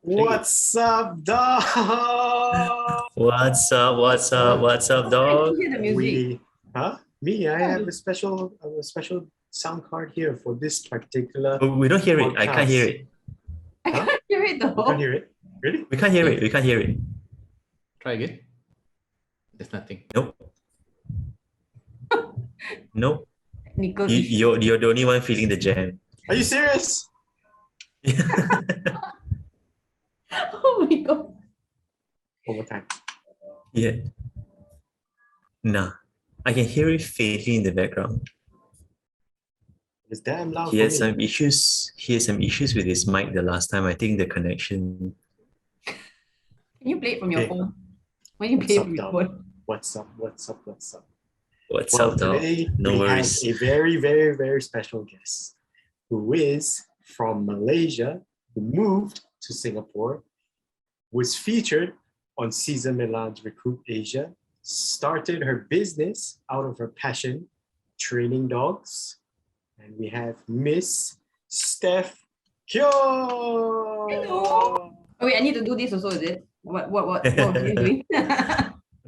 What's up, dog? What's up? What's up? What's up, I dog? can hear the music. Me. I have a special sound card here for this particular. Oh, we don't hear it. I can't hear it. I can't hear it You can't though. hear it, really? We can't hear it. We can't hear it. Try again. There's nothing. Nope. Nope. Technical You, issue. you're the only one feeling the jam. Are you serious? Oh my god. One more time. Yeah. Nah. I can hear it faintly in the background. It's damn loud. He had for me. some issues. He had some issues with his mic the last time. I think the connection. Can you play it from your Okay. phone? When you play it from your phone. What's up? What's Well, up, dog? today No we worries. have a very, very, very special guest who is from Malaysia, who moved to Singapore, was featured on Cesar Milan's Recruit Asia, started her business out of her passion, training dogs, and we have Miss Steph Keong. Hello. Oh wait, I need to do this also, is it? What were you doing?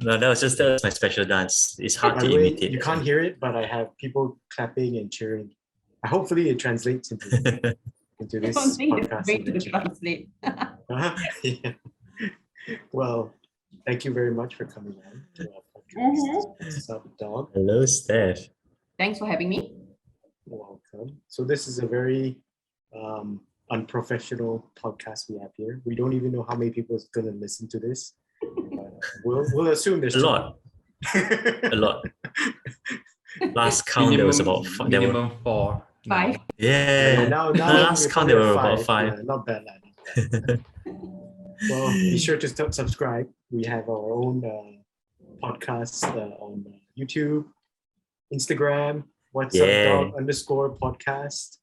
No, that was my special dance. It's hard By to the way, imitate. you can't hear it, but I have people clapping and cheering. Hopefully, it translates into I this don't think it's podcast. going to eventually. translate. Yeah. Well, thank you very much for coming on to our podcast. Mhm. What's up, dog? Hello, Steph. Thanks for having me. Welcome. So this is a very unprofessional podcast we have here. We don't even know how many people is going to listen to this. But we'll assume there's A lot. A lot. Last count there was about five. minimum 4. Five. Yeah. Now Last we're count there probably were at about five. Yeah, not bad, lad. Not bad. Well, be sure to subscribe. We have our own podcast on YouTube, Instagram, What's Up Yeah. Dog _podcast.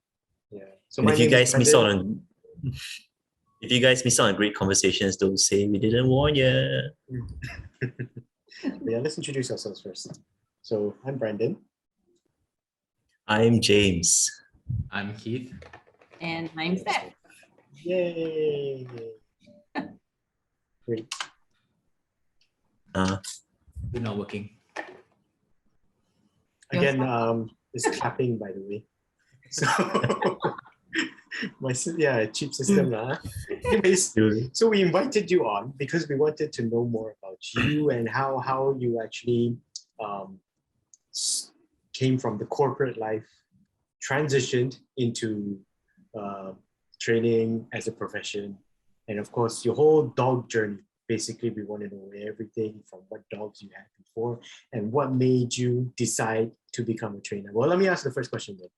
Yeah. So And my if you name guys is miss out Brendan. on great conversations, don't say we didn't warn you. Yeah, let's introduce ourselves first. So I'm Brendan. I'm James. I'm Keith. And I'm Steph. Yay! Great. We're not working. Again, it's clapping, by the way. So cheap system lah. Anyways, so we invited you on because we wanted to know more about you and how you actually came from the corporate life, transitioned into training as a profession, and of course your whole dog journey. Basically, we want to know everything from what dogs you had before and what made you decide to become a trainer. Well, let me ask the first question then.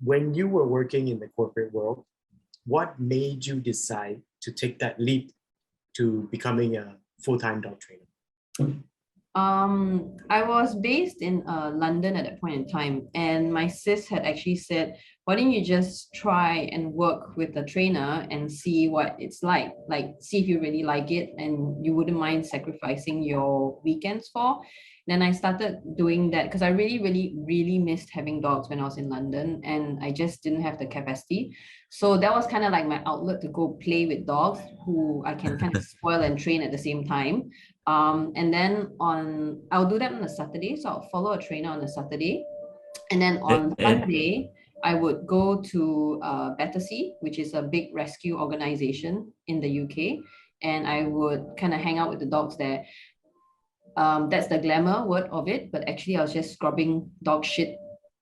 When you were working in the corporate world, what made you decide to take that leap to becoming a full-time dog trainer? I was based in London at that point in time, and my sis had actually said, why don't you just try and work with a trainer and see what it's like see if you really like it and you wouldn't mind sacrificing your weekends for. Then I started doing that because I really, really, really missed having dogs when I was in London, and I just didn't have the capacity. So that was kind of like my outlet to go play with dogs who I can kind of spoil and train at the same time. And then I'll do that on a Saturday. So I'll follow a trainer on a Saturday. And then on Sunday, I would go to Battersea, which is a big rescue organization in the UK. And I would kind of hang out with the dogs there. That's the glamour word of it, but actually I was just scrubbing dog shit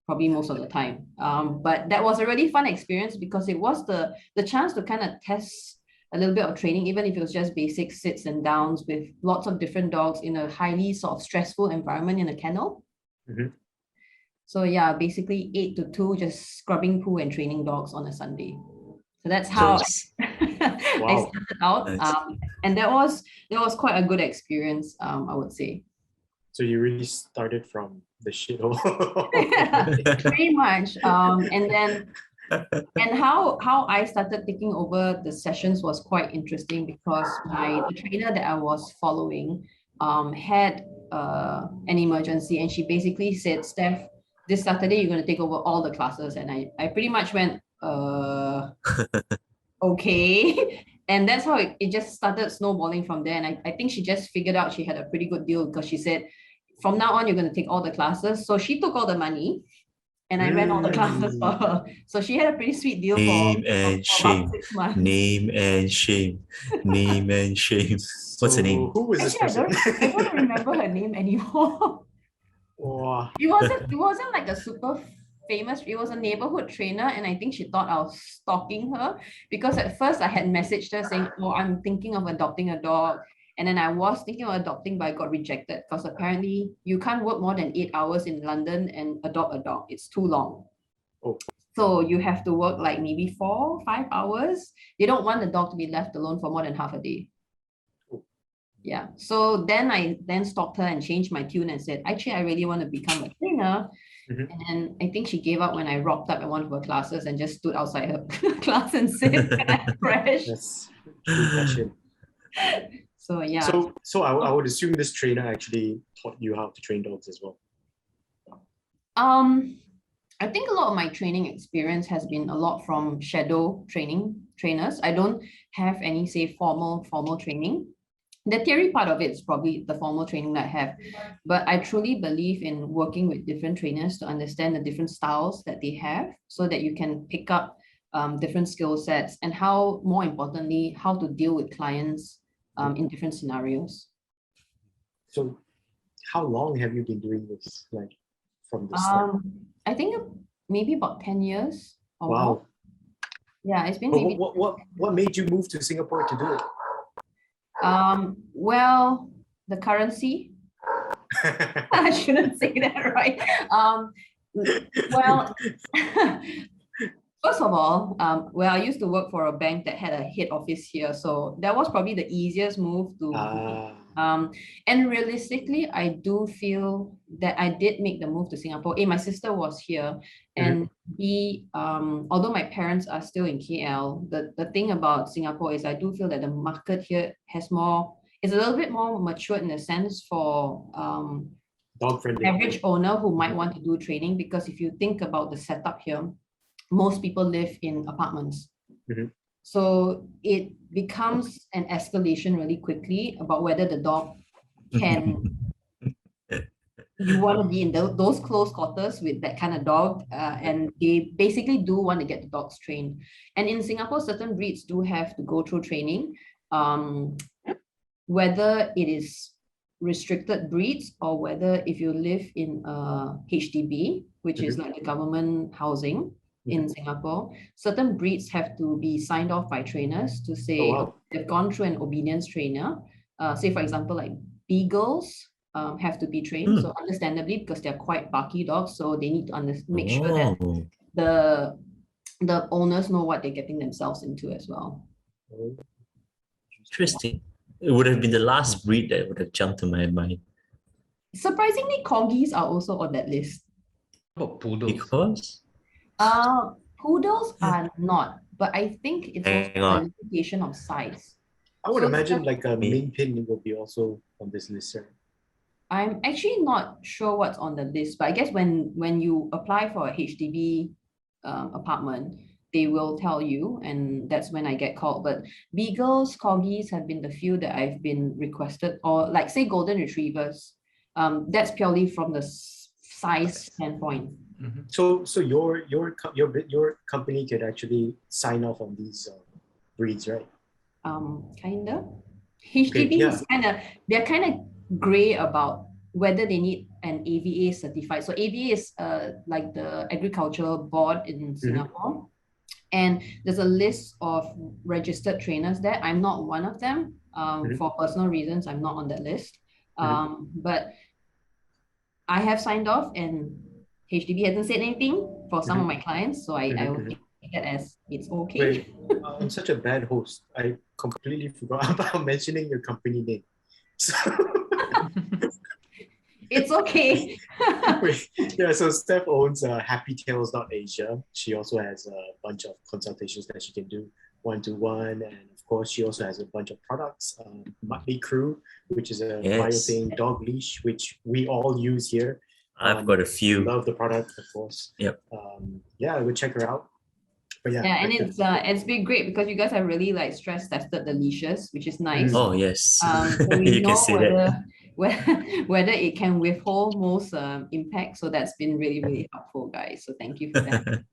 probably most of the time. But that was a really fun experience because it was the chance to kind of test a little bit of training, even if it was just basic sits and downs with lots of different dogs in a highly sort of stressful environment in a kennel. Mm-hmm. So yeah, basically 8 to 2, just scrubbing poo and training dogs on a Sunday. So that's how I started out. Nice. And that was quite a good experience, I would say. So you really started from the shithole. Pretty much. And how I started taking over the sessions was quite interesting because the trainer that I was following had an emergency, and she basically said, Steph, this Saturday you're going to take over all the classes. And I pretty much went, okay. And that's how it just started snowballing from there. And I think she just figured out she had a pretty good deal because she said, from now on, you're going to take all the classes. So she took all the money and I ran all the classes for her. So she had a pretty sweet deal Name and for about shame. 6 months. Name and shame. Name and shame. What's her name? Who was this Actually, person? I don't remember her name anymore. Wow. It wasn't like a super famous, it was a neighborhood trainer, and I think she thought I was stalking her because at first I had messaged her saying, oh, I'm thinking of adopting a dog. And then I was thinking of adopting, but I got rejected because apparently you can't work more than 8 hours in London and adopt a dog. It's too long. Oh. So you have to work like maybe 4-5 hours. They don't want the dog to be left alone for more than half a day. Yeah. So then I stalked her and changed my tune and said, actually, I really want to become a trainer. Mhm. And then I think she gave up when I rocked up at one of her classes and just stood outside her class and said, "Can I crash?" That's true passion. So yeah. So I would assume this trainer actually taught you how to train dogs as well. I think a lot of my training experience has been a lot from shadow trainers. I don't have any, say, formal training. The theory part of it is probably the formal training that I have, but I truly believe in working with different trainers to understand the different styles that they have so that you can pick up different skill sets and how, more importantly, how to deal with clients in different scenarios. So how long have you been doing this, like from the start? I think maybe about 10 years or Wow. more. Yeah, it's been But maybe. what made you move to Singapore to do it? Well, the currency. I shouldn't say that, right? Well, first of all, well, I used to work for a bank that had a head office here, so that was probably the easiest move to make. And realistically, I do feel that I did make the move to Singapore. A, my sister was here, and B, although my parents are still in KL, the thing about Singapore is I do feel that the market here has more, it's a little bit more mature in the sense for dog-friendly average owner who might want to do training, because if you think about the setup here, most people live in apartments. So it becomes an escalation really quickly about whether the dog can, you want to be in those close quarters with that kind of dog, and they basically do want to get the dogs trained. And in Singapore, certain breeds do have to go through training, whether it is restricted breeds or whether if you live in a HDB, which is like the government housing in Singapore, certain breeds have to be signed off by trainers to say they've gone through an obedience trainer. Say, for example, like beagles have to be trained. So understandably, because they're quite barky dogs, so they need to make sure that the owners know what they're getting themselves into as well. Interesting. It would have been the last breed that would have jumped to my mind. Surprisingly, Corgis are also on that list. How about poodles? Because? Poodles are not, but I think it's also a limitation of size. I would imagine like a Min Pin will be also on this list, right? I'm actually not sure what's on the list, but I guess when you apply for a HDB apartment, they will tell you, and that's when I get called. But beagles, corgis have been the few that I've been requested, or like say golden retrievers. That's purely from the size standpoint. So your company could actually sign off on these breeds, right? Kinda. HDB is they're kind of gray about whether they need an AVA certified. So AVA is like the agricultural board in Singapore. And there's a list of registered trainers there. I'm not one of them. For personal reasons, I'm not on that list. But I have signed off, and HDB hasn't said anything for some of my clients. So I will take that as it's okay. Wait, I'm such a bad host. I completely forgot about mentioning your company name. So it's okay. Yeah, so Steph owns happytails.asia. She also has a bunch of consultations that she can do one-to-one, and of course she also has a bunch of products. Motley Crew, which is a biothane dog leash, which we all use here. I've got a few. Love the product, of course. Yep. Yeah, I would check her out. But yeah, Yeah, and back to- it's been great because you guys have really like stress tested the leashes, which is nice. Oh yes, So we you can know say that. whether it can withhold most impact. So that's been really, really helpful, guys. So thank you for that.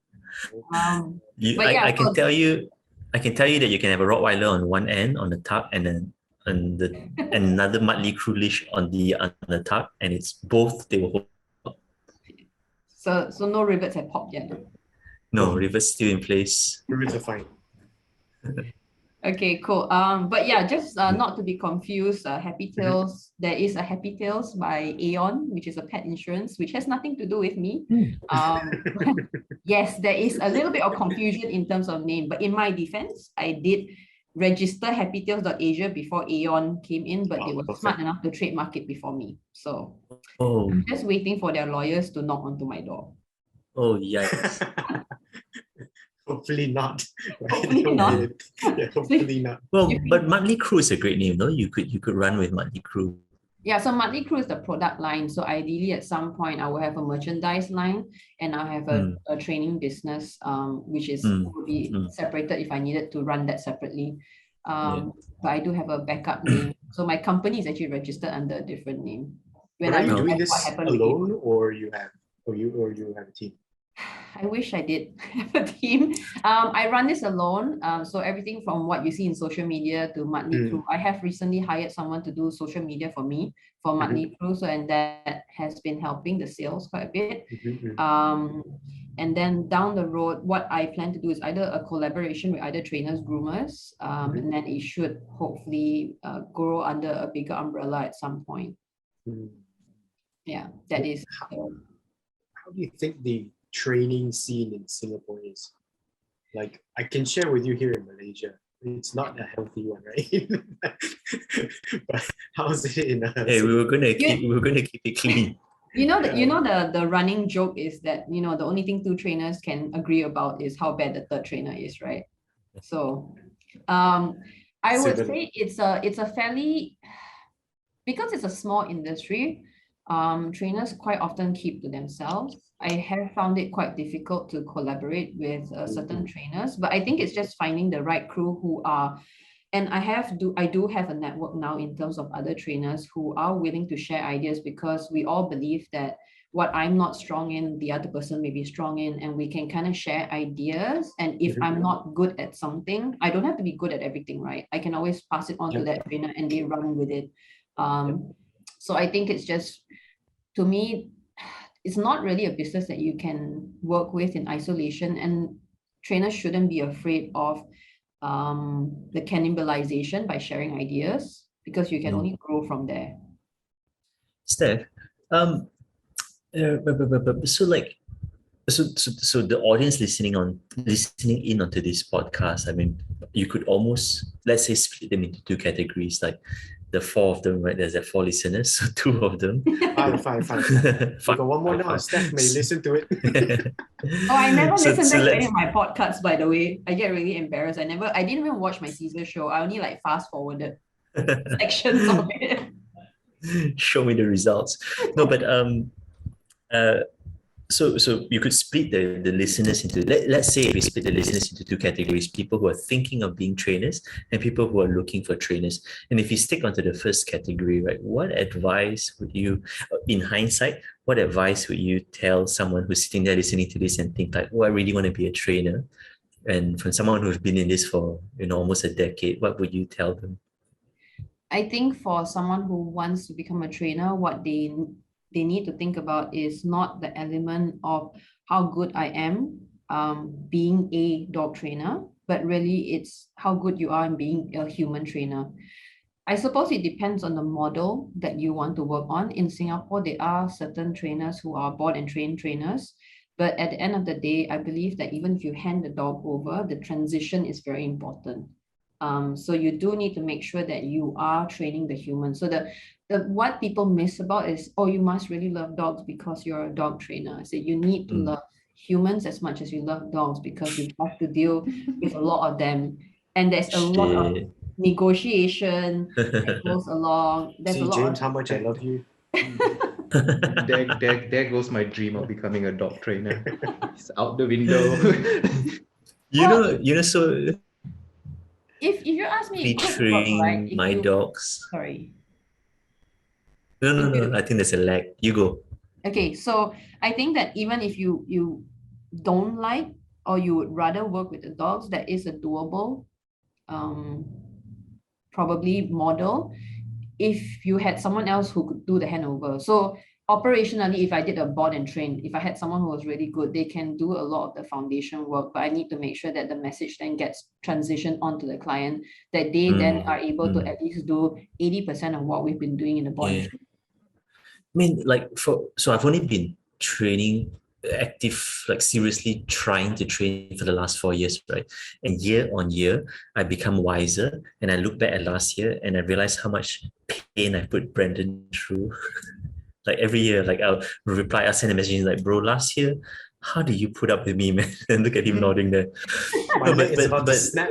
But yeah, I can tell you, that you can have a Rottweiler on one end on the tub, and then another Mudley Crew leash on the tub, and it's both they will hold. so no rivets have popped yet. No, rivets still in place. rivets are fine. Okay, cool. But yeah, just not to be confused, Happy Tails, there is a Happy Tails by Aeon, which is a pet insurance, which has nothing to do with me. Yes, there is a little bit of confusion in terms of name, but in my defense, I did register happytails.asia before Aeon came in, but they were smart enough to trademark it before me. So I'm just waiting for their lawyers to knock onto my door. Oh yikes. Hopefully not. Right? Hopefully not. Yeah, hopefully not. Well, but Mudley Crew is a great name, no? You could run with Mudley Crew. Yeah, so Mudley Crew is the product line. So ideally at some point I will have a merchandise line and I have a training business, which is will be separated if I needed to run that separately. But I do have a backup name. So my company is actually registered under a different name. But are you doing this alone, or you have a team? I wish I did have a team. I run this alone. So everything from what you see in social media to Mudley Crew. I have recently hired someone to do social media for me for Mudley Crew. So and that has been helping the sales quite a bit. And then down the road, what I plan to do is either a collaboration with either trainers, groomers, and then it should hopefully grow under a bigger umbrella at some point. Yeah, that is. How do you think the training scene in Singapore is? Like, I can share with you here in Malaysia, it's not a healthy one, right? But how's it in Hey, we were gonna keep it clean. The running joke is that the only thing two trainers can agree about is how bad the third trainer is, right? So I would say it's a fairly, because it's a small industry, trainers quite often keep to themselves. I have found it quite difficult to collaborate with certain trainers, but I think it's just finding the right crew who are, and I do have a network now in terms of other trainers who are willing to share ideas, because we all believe that what I'm not strong in, the other person may be strong in, and we can kind of share ideas. And if I'm not good at something, I don't have to be good at everything, right? I can always pass it on to that trainer and they run with it. So I think it's just, to me, it's not really a business that you can work with in isolation, and trainers shouldn't be afraid of the cannibalization by sharing ideas, because you can only grow from there. Steph, so the audience listening in onto this podcast, I mean, you could almost, let's say, split them into two categories, like the four of them, right? There's 4 listeners, so 2 of them. Five. We got one more now. Steph may listen to it. I never listen to any of my podcasts, by the way. I get really embarrassed. I didn't even watch my Cesar show. I only like fast forwarded sections of it. Show me the results. No, but so you could split the listeners into, let's say we split the listeners into 2 categories: people who are thinking of being trainers and people who are looking for trainers. And if you stick onto the first category, right, what advice would you, in hindsight, what advice would you tell someone who's sitting there listening to this and think like, oh, I really want to be a trainer? And from someone who's been in this for almost a decade, what would you tell them? I think for someone who wants to become a trainer, what they need to think about is not the element of how good I am being a dog trainer, but really it's how good you are in being a human trainer. I suppose it depends on the model that you want to work on. In Singapore, there are certain trainers who are board and trained trainers, but at the end of the day, I believe that even if you hand the dog over, the transition is very important. So you do need to make sure that you are training the human. So the what people miss about is, oh, you must really love dogs because you're a dog trainer. So you need to love humans as much as you love dogs, because you have to deal with a lot of them, and there's a lot of negotiation that goes along. There's See, a lot James, of... how much I love you. There goes my dream of becoming a dog trainer. It's out the window. So if you ask me, be it could work, right? train my dogs. Sorry. No. I think there's a lag. You go. Okay, so I think that even if you don't like or you would rather work with the dogs, that is a doable um probably model if you had someone else who could do the handover. So operationally, if I did a board and train, if I had someone who was really good, they can do a lot of the foundation work, but I need to make sure that the message then gets transitioned onto the client, that they then are able to at least do 80% of what we've been doing in the board and Yeah. train. I mean, so I've only been training seriously trying to train for the last 4 years, right? And year on year, I become wiser. And I look back at last year and I realize how much pain I put Brandon through. Like every year, like I'll send a message like, bro, last year, how do you put up with me, man? And look at him nodding there. My leg is about to snap.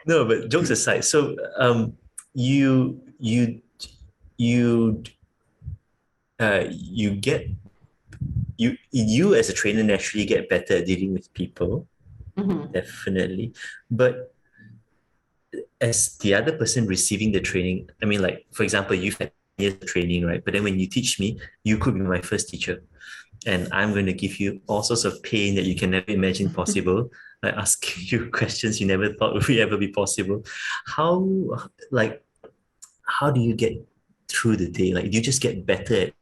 No, but jokes aside, so you get you as a trainer naturally get better at dealing with people, definitely. But as the other person receiving the training, I mean, like for example, you've had years of training, right? But then when you teach me, you could be my first teacher, and I'm going to give you all sorts of pain that you can never imagine possible. I ask you questions you never thought would ever be possible. How how do you get through the day? Like, do you just get better at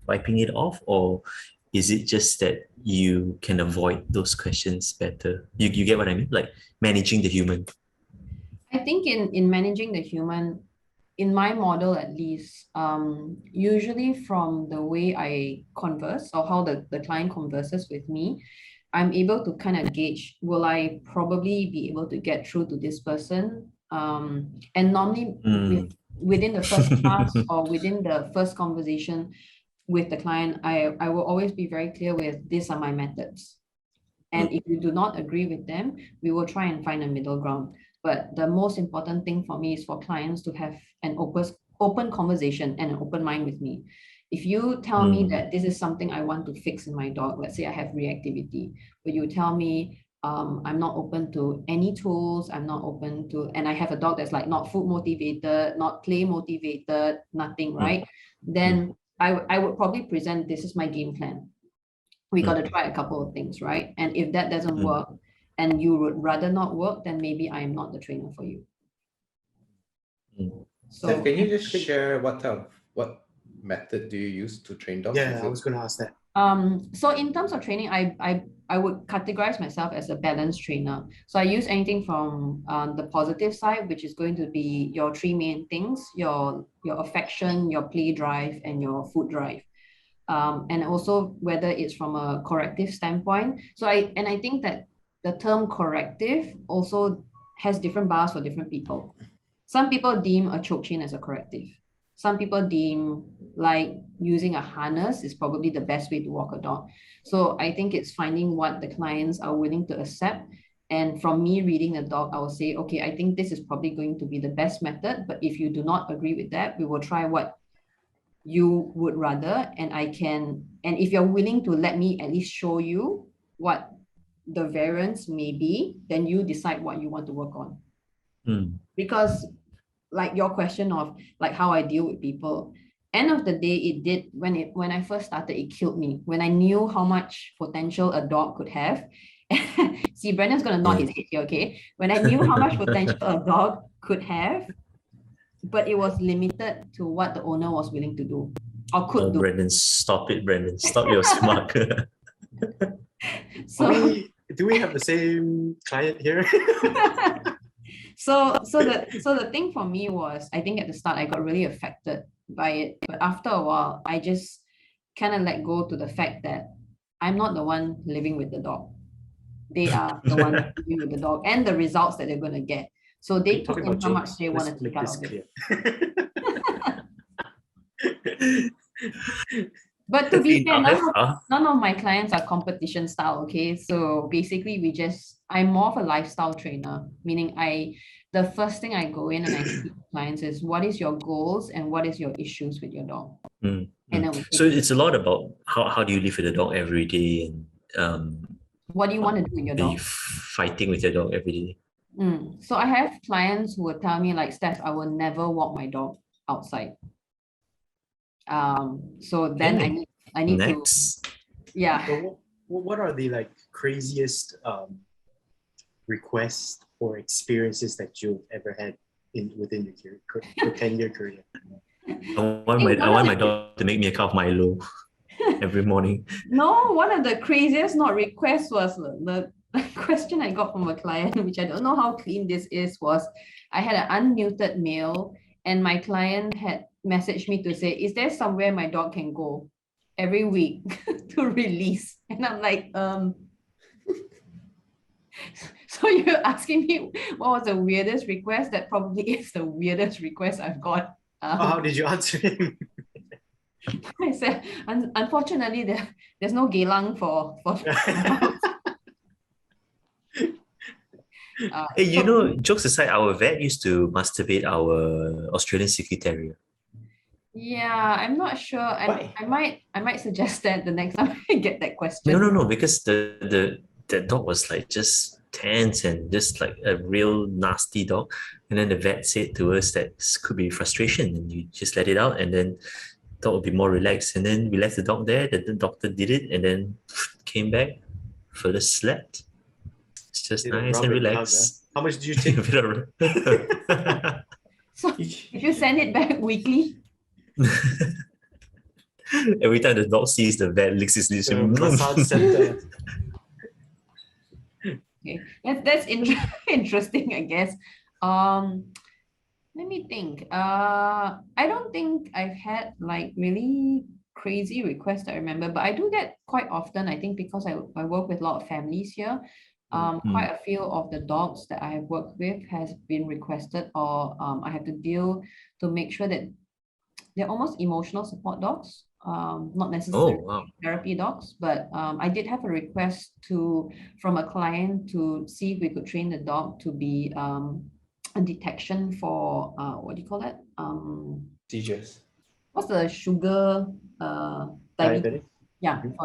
wiping it off, or is it just that you can avoid those questions better? You get what I mean? Like managing the human. I think in managing the human, in my model at least, usually from the way I converse or how the client converses with me, I'm able to kind of gauge, will I probably be able to get through to this person? And normally within the first class or within the first conversation with the client, I will always be very clear with, these are my methods. And if you do not agree with them, we will try and find a middle ground. But the most important thing for me is for clients to have an open conversation and an open mind with me. If you tell me that this is something I want to fix in my dog, let's say I have reactivity, but you tell me I'm not open to any tools, I'm not open to, and I have a dog that's like not food motivated, not play motivated, nothing, right? Then I would probably present, this is my game plan. We got to try a couple of things, right? And if that doesn't work and you would rather not work, then maybe I am not the trainer for you. So Steph, can you just share what method do you use to train dogs? Yeah, I was going to ask that. So in terms of training, I would categorize myself as a balanced trainer. So I use anything from the positive side, which is going to be your three main things: your affection, your play drive, and your food drive. And also whether it's from a corrective standpoint. So I think that the term corrective also has different bars for different people. Some people deem a choke chain as a corrective. Some people deem like using a harness is probably the best way to walk a dog. So I think it's finding what the clients are willing to accept. And from me reading the dog, I will say, okay, I think this is probably going to be the best method. But if you do not agree with that, we will try what you would rather, and if you're willing to let me at least show you what the variance may be, then you decide what you want to work on. Because like your question of like how I deal with people, end of the day, it did, when I first started, it killed me when I knew how much potential a dog could have. See, Brandon's gonna nod his head here, okay? When I knew how much potential a dog could have, but it was limited to what the owner was willing to do or could do. Brandon, stop it, Brandon. Stop your smart. So do we have the same client here? So the thing for me was, I think at the start I got really affected by it, but after a while I just kind of let go to the fact that I'm not the one living with the dog. They are the one living with the dog and the results that they're going to get. So they put in how much they want to take out of it. But to be fair, none of my clients are competition style, okay? So basically I'm more of a lifestyle trainer, meaning the first thing I go in and I speak to clients is, what is your goals and what is your issues with your dog? So it's a lot about how do you live with a dog every day, and What do you want to do with your Are you dog? fighting with your dog every day? So I have clients who will tell me like, Steph, I will never walk my dog outside. So then Okay. I need to, Next. yeah. So what are the like craziest requests or experiences that you've ever had within your 10-year career? I want my dog to make me a cup of Milo every morning. No, one of the craziest not requests was the question I got from a client, which I don't know how clean this is, was I had an unmuted mail and my client had messaged me to say, is there somewhere my dog can go every week to release? And I'm like, so you're asking me what was the weirdest request? That probably is the weirdest request I've got. How did you answer him? I said, unfortunately, there's no Geylang for Hey, you know, jokes aside, our vet used to masturbate our Australian Secret Terrier. Yeah, I'm not sure. And Why? I might suggest that the next time I get that question. No, because the dog was like just tense and just like a real nasty dog. And then the vet said to us that this could be frustration and you just let it out and then dog will be more relaxed. And then we left the dog there, the doctor did it and then came back, further slept. It's just Did a nice rub and and hug, relaxed. How much did you take? So if you send it back weekly, Every time the dog sees the vet, licks his lips. Massage center. okay, that's interesting, I guess. Let me think. I don't think I've had like really crazy requests I remember, but I do get quite often, I think because I work with a lot of families here. Quite a few of the dogs that I have worked with has been requested or I have to deal to make sure that they're almost emotional support dogs, not necessarily wow. therapy dogs, but I did have a request from a client to see if we could train the dog to be a detection for what do you call that? Seizures. What's the sugar diabetes? Diabetic? Yeah, Mhm.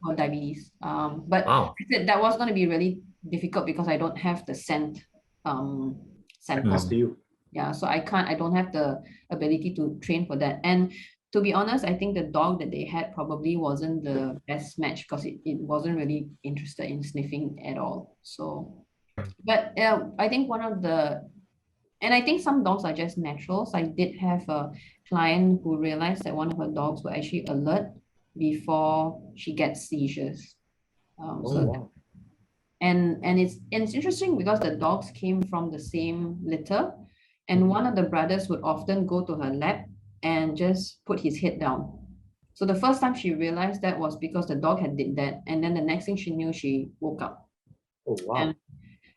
for diabetes. But Wow. I said that was going to be really difficult because I don't have the scent Right, sample. pass to you. Yeah, so I don't have the ability to train for that. And to be honest, I think the dog that they had probably wasn't the best match because it wasn't really interested in sniffing at all. So, but I think and I think some dogs are just naturals. I did have a client who realized that one of her dogs were actually alert before she gets seizures. Oh, So wow. and it's interesting because the dogs came from the same litter, and one of the brothers would often go to her lap and just put his head down. So the first time she realized that was because the dog had did that, and then the next thing she knew, she woke up. Oh, wow.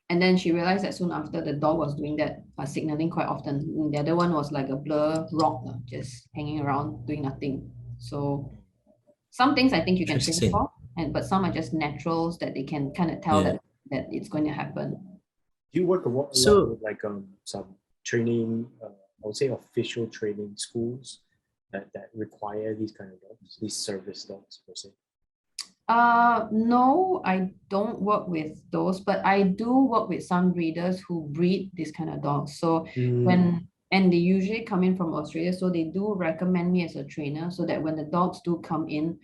And then she realized that soon after the dog was doing that, signaling quite often. The other one was like a blur rock, just hanging around doing nothing. So some things I think you can train Interesting. for, but some are just naturals that they can kind of tell Yeah. that it's going to happen. Do you work a lot So- with like some training, I would say official training schools that require these kind of dogs, these service dogs per se? No, I don't work with those, but I do work with some breeders who breed this kind of dogs. So and they usually come in from Australia, so they do recommend me as a trainer so that when the dogs do come in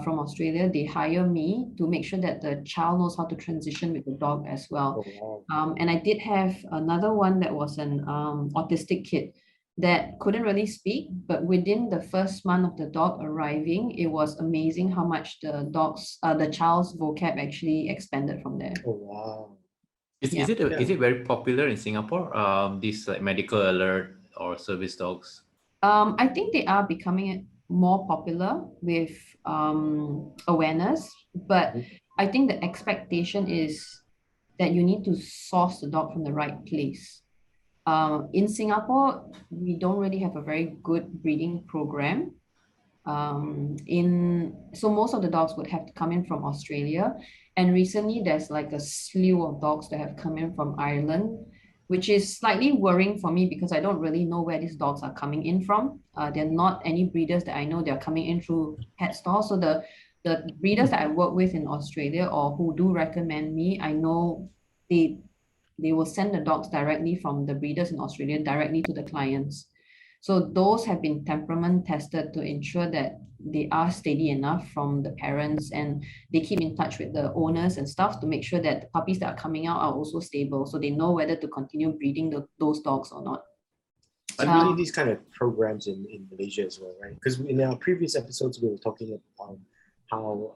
from Australia, they hire me to make sure that the child knows how to transition with the dog as well. Oh, wow. And I did have another one that was an autistic kid that couldn't really speak, but within the first month of the dog arriving, it was amazing how much the child's vocab actually expanded from there. Oh, wow. Is Yeah. is it very popular in Singapore? These like medical alert or service dogs? I think they are becoming more popular with awareness, but I think the expectation is that you need to source the dog from the right place. In Singapore, we don't really have a very good breeding program. So most of the dogs would have to come in from Australia, and recently there's like a slew of dogs that have come in from Ireland, which is slightly worrying for me because I don't really know where these dogs are coming in from. They're not any breeders that I know. They're coming in through pet stores, so the breeders that I work with in Australia or who do recommend me, I know they they will send the dogs directly from the breeders in Australia directly to the clients. So those have been temperament tested to ensure that they are steady enough from the parents, and they keep in touch with the owners and stuff to make sure that the puppies that are coming out are also stable, so they know whether to continue breeding those dogs or not. I believe these kind of programs in Malaysia as well, right? Because in our previous episodes, we were talking about how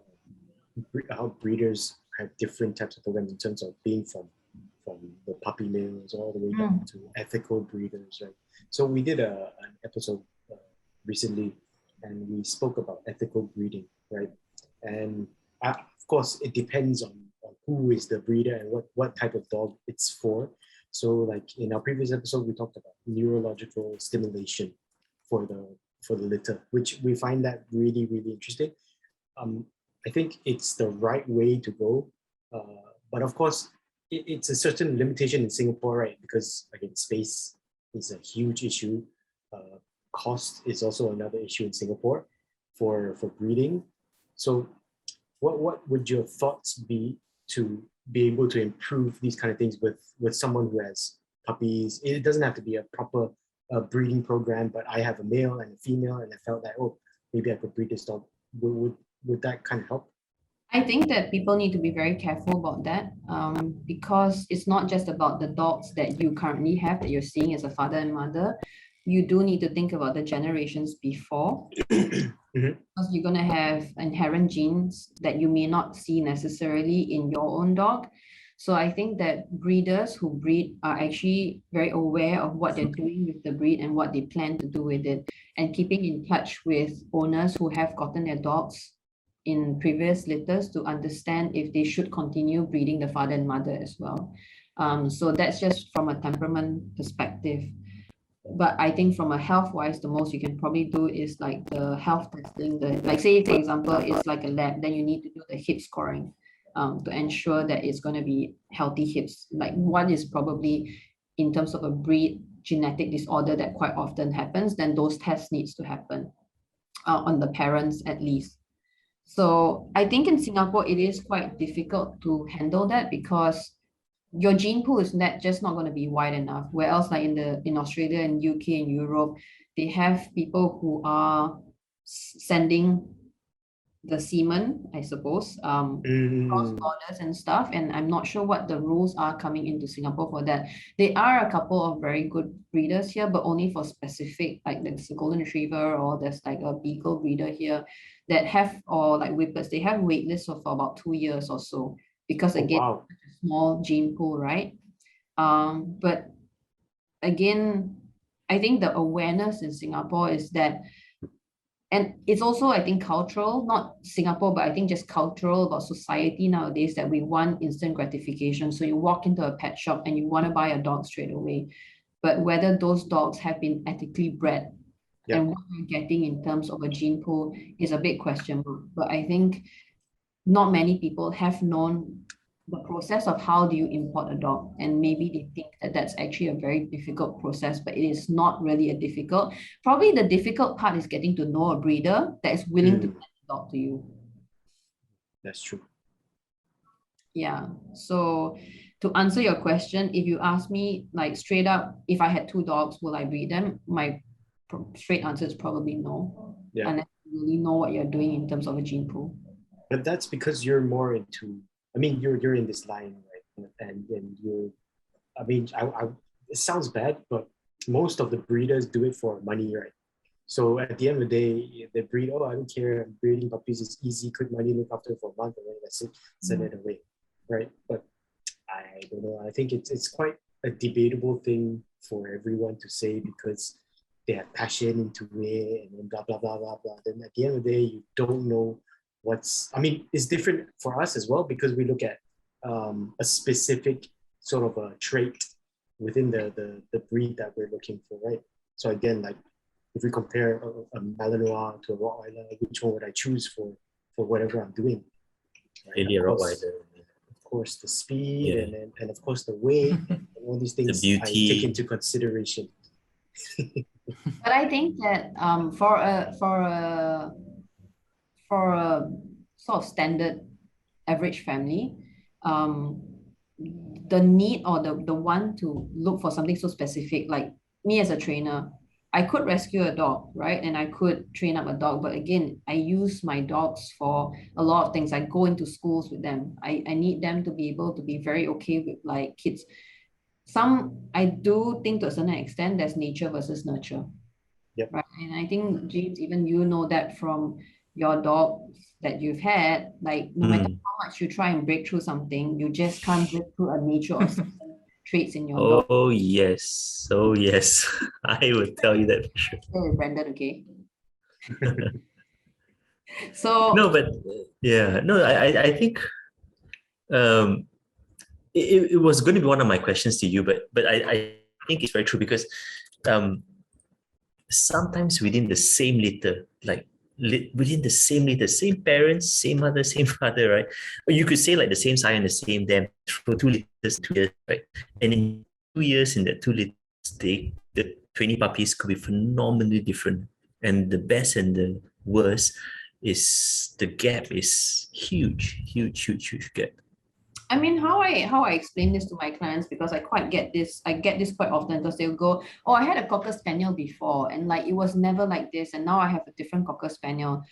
breeders have different types of programs in terms of being from the puppy mills all the way down to ethical breeders, right? So we did an episode recently, and we spoke about ethical breeding, right? And of course, it depends on who is the breeder and what type of dog it's for. So like in our previous episode, we talked about neurological stimulation for the litter, which we find that really, really interesting. I think it's the right way to go. But of course, it's a certain limitation in Singapore, right? Because again, space is a huge issue. Cost is also another issue in Singapore for breeding. So what would your thoughts be to be able to improve these kind of things with someone who has puppies? It doesn't have to be a proper breeding program, but I have a male and a female, and I felt that, oh, maybe I could breed this dog. Would that kind of help? I think that people need to be very careful about that, because it's not just about the dogs that you currently have that you're seeing as a father and mother. You do need to think about the generations before, because you're going to have inherent genes that you may not see necessarily in your own dog. So I think that breeders who breed are actually very aware of what they're doing with the breed and what they plan to do with it, and keeping in touch with owners who have gotten their dogs in previous litters to understand if they should continue breeding the father and mother as well. So that's just from a temperament perspective. But I think from a health-wise, the most you can probably do is like the health testing. Like say, for example, it's like a lab, then you need to do the hip scoring to ensure that it's going to be healthy hips. Like one is probably in terms of a breed genetic disorder that quite often happens, then those tests needs to happen on the parents at least. So I think in Singapore, it is quite difficult to handle that because your gene pool is just not going to be wide enough. Whereas like in Australia and UK and Europe, they have people who are sending the semen, I suppose, cross borders and stuff. And I'm not sure what the rules are coming into Singapore for that. There are a couple of very good breeders here, but only for specific, like there's a golden retriever or there's like a beagle breeder here that have, or like whippets, they have wait lists for about 2 years or so, because again, wow. small gene pool, right? But again, I think the awareness in Singapore is that, and it's also, I think, cultural, not Singapore, but I think just cultural about society nowadays, that we want instant gratification. So you walk into a pet shop and you want to buy a dog straight away. But whether those dogs have been ethically bred and what you're getting in terms of a gene pool is a big question mark. But I think not many people have known the process of how do you import a dog, and maybe they think that that's actually a very difficult process, but it is not really a difficult. Probably the difficult part is getting to know a breeder that is willing to send the dog to you. That's true. Yeah. So to answer your question, if you ask me like straight up, if I had 2 dogs, will I breed them? My straight answer is probably no. Yeah. Unless you really know what you're doing in terms of a gene pool. But that's because you're more into, I mean, you're in this line, right? And you're, I mean, it sounds bad, but most of the breeders do it for money, right? So at the end of the day, they breed, oh, I don't care, I'm breeding puppies, it's easy, quick money, look after it for a month, and then that's it, send it away, right? But I don't know, I think it's quite a debatable thing for everyone to say, because they have passion into it and then blah, blah, blah, blah, blah. Then at the end of the day, you don't know I mean, it's different for us as well, because we look at a specific sort of a trait within the breed that we're looking for, right? So again, like if we compare a Malinois to a Rottweiler, which one would I choose for whatever I'm doing? Right? Maybe a Rottweiler. Of course, the speed and of course the weight and all these things The I beauty. take into consideration. But I think that for a sort of standard average family, the need or the want to look for something so specific, like me as a trainer, I could rescue a dog, right? And I could train up a dog. But again, I use my dogs for a lot of things. I go into schools with them. I need them to be able to be very okay with like kids. I do think to a certain extent there's nature versus nurture. Yep. Right. And I think, James, even you know that from your dogs that you've had, like no matter how much you try and break through something, you just can't break through a nature or certain traits in your dog. Oh yes. Oh yes. I would tell you that for sure. Still with Brandon, okay? So No, but yeah, no, I think um it was going to be one of my questions to you, but I think it's very true because sometimes within the same litter, like within the same litter, same parents, same mother, same father, right? Or you could say like the same sire and the same dam for 2 litters, 2 years, right? And in 2 years, in that 2 litters, the 20 puppies could be phenomenally different. And the best and the worst is the gap is huge, huge, huge, huge gap. I mean, how I explain this to my clients, because I get this quite often, because they'll go, oh, I had a Cocker Spaniel before and like it was never like this, and now I have a different Cocker Spaniel.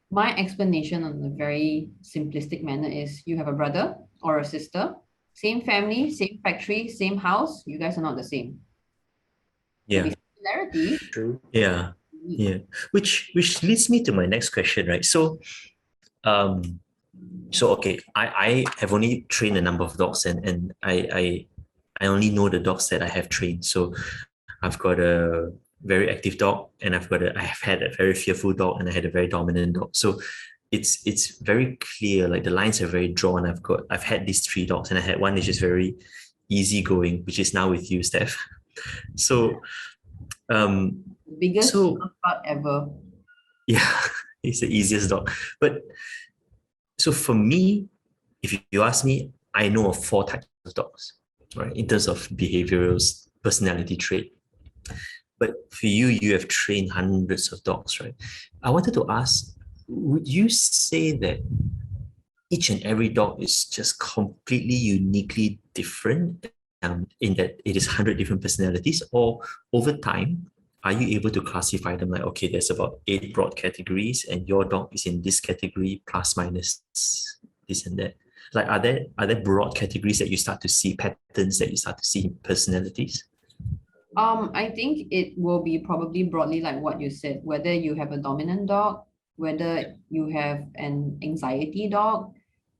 My explanation on a very simplistic manner is you have a brother or a sister, same family, same factory, same house, you guys are not the same. Yeah. There'll be similarities. True. Yeah. Yeah. Which leads me to my next question, right? So okay, I have only trained a number of dogs, and I only know the dogs that I have trained. So I've got a very active dog, and I have had a very fearful dog, and I had a very dominant dog. So it's very clear, like the lines are very drawn. I've had these 3 dogs, and I had one which is very easygoing, which is now with you, Steph. So Biggest so part ever. yeah, it's the easiest dog. But so for me, if you ask me, I know of 4 types of dogs, right? In terms of behavioral personality trait. But for you, you have trained hundreds of dogs, right? I wanted to ask, would you say that each and every dog is just completely uniquely different, in that it is 100 different personalities? Or over time, are you able to classify them like, okay, there's about 8 broad categories and your dog is in this category plus minus this and that? Like, are there broad categories that you start to see, patterns that you start to see in personalities? I think it will be probably broadly like what you said, whether you have a dominant dog, whether you have an anxiety dog.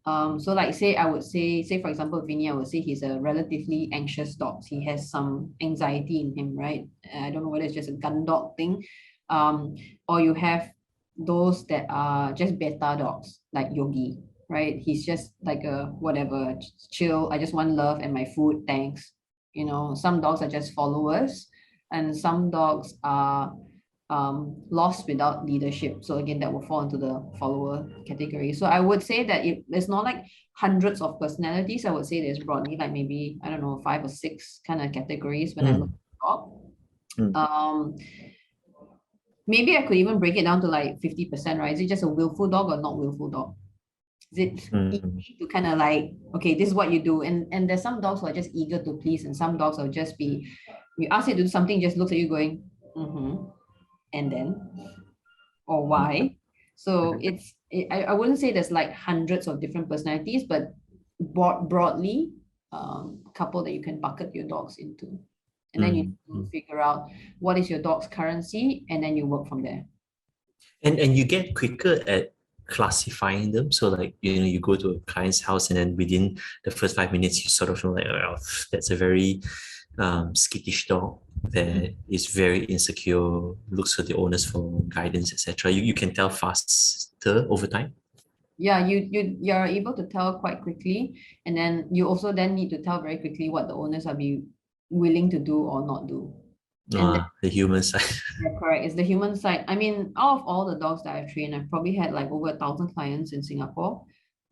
So like I would say for example, Vinny, I would say he's a relatively anxious dog. He has some anxiety in him, right? I don't know whether it's just a gun dog thing. Or you have those that are just beta dogs, like Yogi, right? He's just like a whatever, chill. I just want love and my food, thanks. Some dogs are just followers, and some dogs are lost without leadership. So again, that will fall into the follower category. So I would say that there's not like hundreds of personalities. I would say there's broadly like maybe, I don't know, 5 or 6 kind of categories when I look at the dog. Maybe I could even break it down to like 50%, right? Is it just a willful dog or not willful dog? Is it easy to kind of like, okay, this is what you do? And there's some dogs who are just eager to please, and some dogs will just be, you ask it to do something, just looks at you going, and then, or why? So I wouldn't say there's like hundreds of different personalities, but broadly, a couple that you can bucket your dogs into. And then you figure out what is your dog's currency, and then you work from there. And you get quicker at classifying them. So like, you go to a client's house, and then within the first 5 minutes, you sort of feel like, oh, that's a very skittish dog that is very insecure, looks for the owners for guidance, etc. You can tell faster over time. Yeah, you're able to tell quite quickly, and then you also then need to tell very quickly what the owners are be willing to do or not do. And the human side. Yeah, correct. It's the human side. I mean, out of all the dogs that I've trained, I've probably had like over 1,000 clients in Singapore.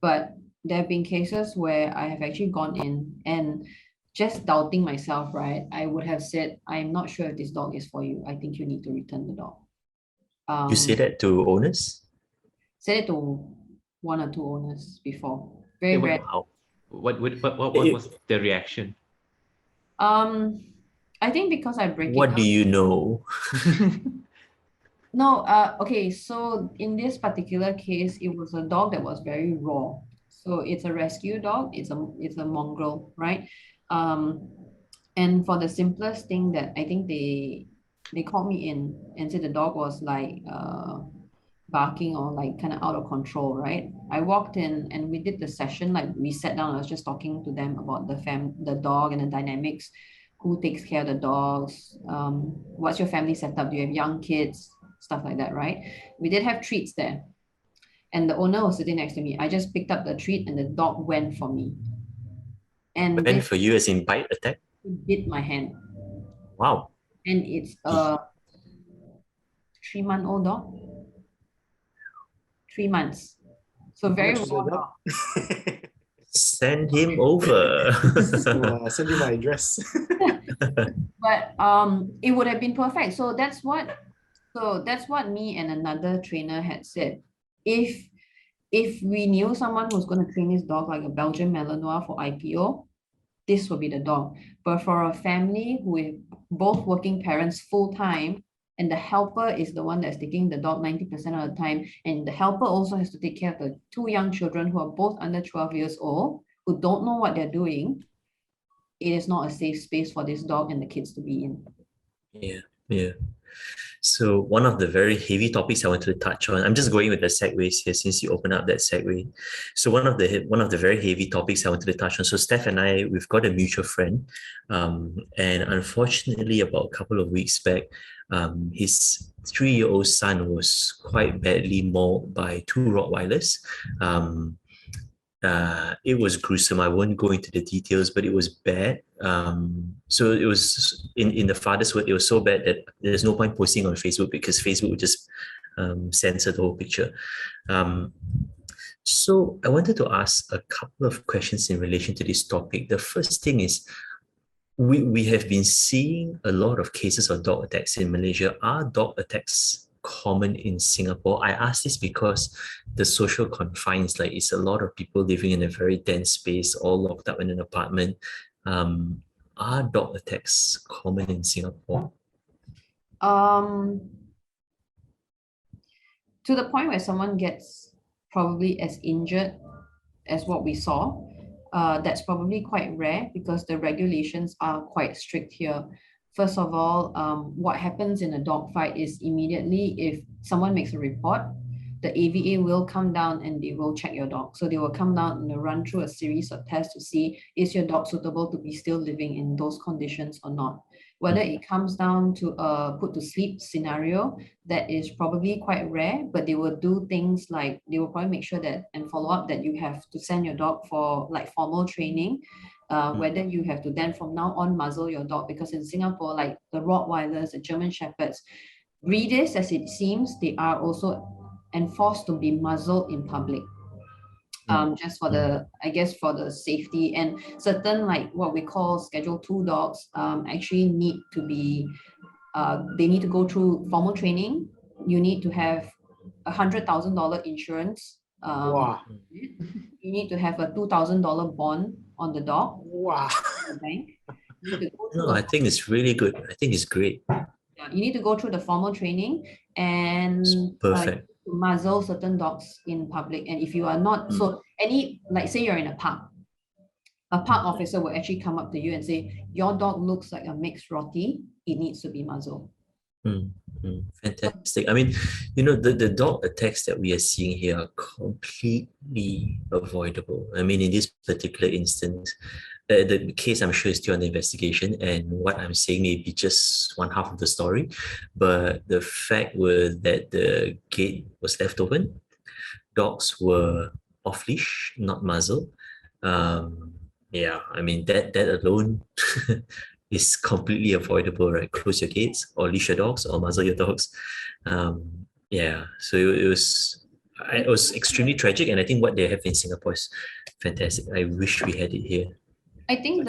But there have been cases where I have actually gone in and just doubting myself, right? I would have said, I'm not sure if this dog is for you. I think you need to return the dog. You say that to owners? Said it to one or two owners before. Very rare. Wow. What was the reaction? I think because I break it What up. do you know? No, okay, so in this particular case, it was a dog that was very raw. So it's a rescue dog, it's a mongrel, right? And for the simplest thing that I think they called me in and said the dog was like barking or like kind of out of control, right? I walked in and we did the session, like we sat down, I was just talking to them about the dog and the dynamics, who takes care of the dogs, what's your family setup, do you have young kids, stuff like that, right? We did have treats there. And the owner was sitting next to me. I just picked up the treat and the dog went for me. And Went this for you as in bite attack? bit my hand. Wow. And it's a 3-month-old dog. 3 months. So How very much was raw that dog. dog? Send him over. I'll send you my address. But it would have been perfect. So that's what me and another trainer had said. If we knew someone who's going to train his dog like a Belgian Malinois for IPO, this would be the dog. But for a family who is both working parents full time, and the helper is the one that's taking the dog 90% of the time, and the helper also has to take care of the two young children who are both under 12 years old, who don't know what they're doing, it is not a safe space for this dog and the kids to be in. Yeah. So one of the very heavy topics I wanted to touch on, I'm just going with the segues here since you opened up that segue. So one of the very heavy topics I wanted to touch on. So Steph and I, we've got a mutual friend, and unfortunately, about a couple of weeks back, his 3-year-old son was quite badly mauled by two Rottweilers. It was gruesome. I won't go into the details, but it was bad. So it was in the father's word, it was so bad that there's no point posting on Facebook because Facebook would just censor the whole picture. So I wanted to ask a couple of questions in relation to this topic. The first thing is, we have been seeing a lot of cases of dog attacks in Malaysia. Are dog attacks common in Singapore? I ask this because the social confines, like it's a lot of people living in a very dense space, all locked up in an apartment. Are dog attacks common in Singapore? To the point where someone gets probably as injured as what we saw, that's probably quite rare because the regulations are quite strict here. First of all, what happens in a dog fight is immediately if someone makes a report, the AVA will come down and they will check your dog. So they will come down and run through a series of tests to see, is your dog suitable to be still living in those conditions or not? Whether it comes down to a put to sleep scenario, that is probably quite rare, but they will do things like they will probably make sure that and follow up that you have to send your dog for like formal training, whether you have to then from now on muzzle your dog, because in Singapore, like the Rottweilers, the German Shepherds, breeders as it seems, they are also enforced to be muzzled in public. Just for the, I guess, for the safety, and certain like what we call Schedule 2 dogs actually need to be, they need to go through formal training. You need to have $100,000 insurance. Wow. You need to have a $2,000 bond on the dog. Wow. The bank. You need to go through No, I think it's really good. I think it's great. you need to go through the formal training and Perfect. to muzzle certain dogs in public. And if you are not, so any, like say you're in a park officer will actually come up to you and say, your dog looks like a mixed Rottie, it needs to be muzzled. Fantastic. I mean, the dog attacks that we are seeing here are completely avoidable. I mean, in this particular instance, the case I'm sure is still under investigation, and what I'm saying may be just one half of the story. But the fact was that the gate was left open, dogs were off leash, not muzzled. Yeah, I mean that alone is completely avoidable, right? Close your gates or leash your dogs or muzzle your dogs. Yeah, so it was extremely tragic, and I think what they have in Singapore is fantastic. I wish we had it here. I think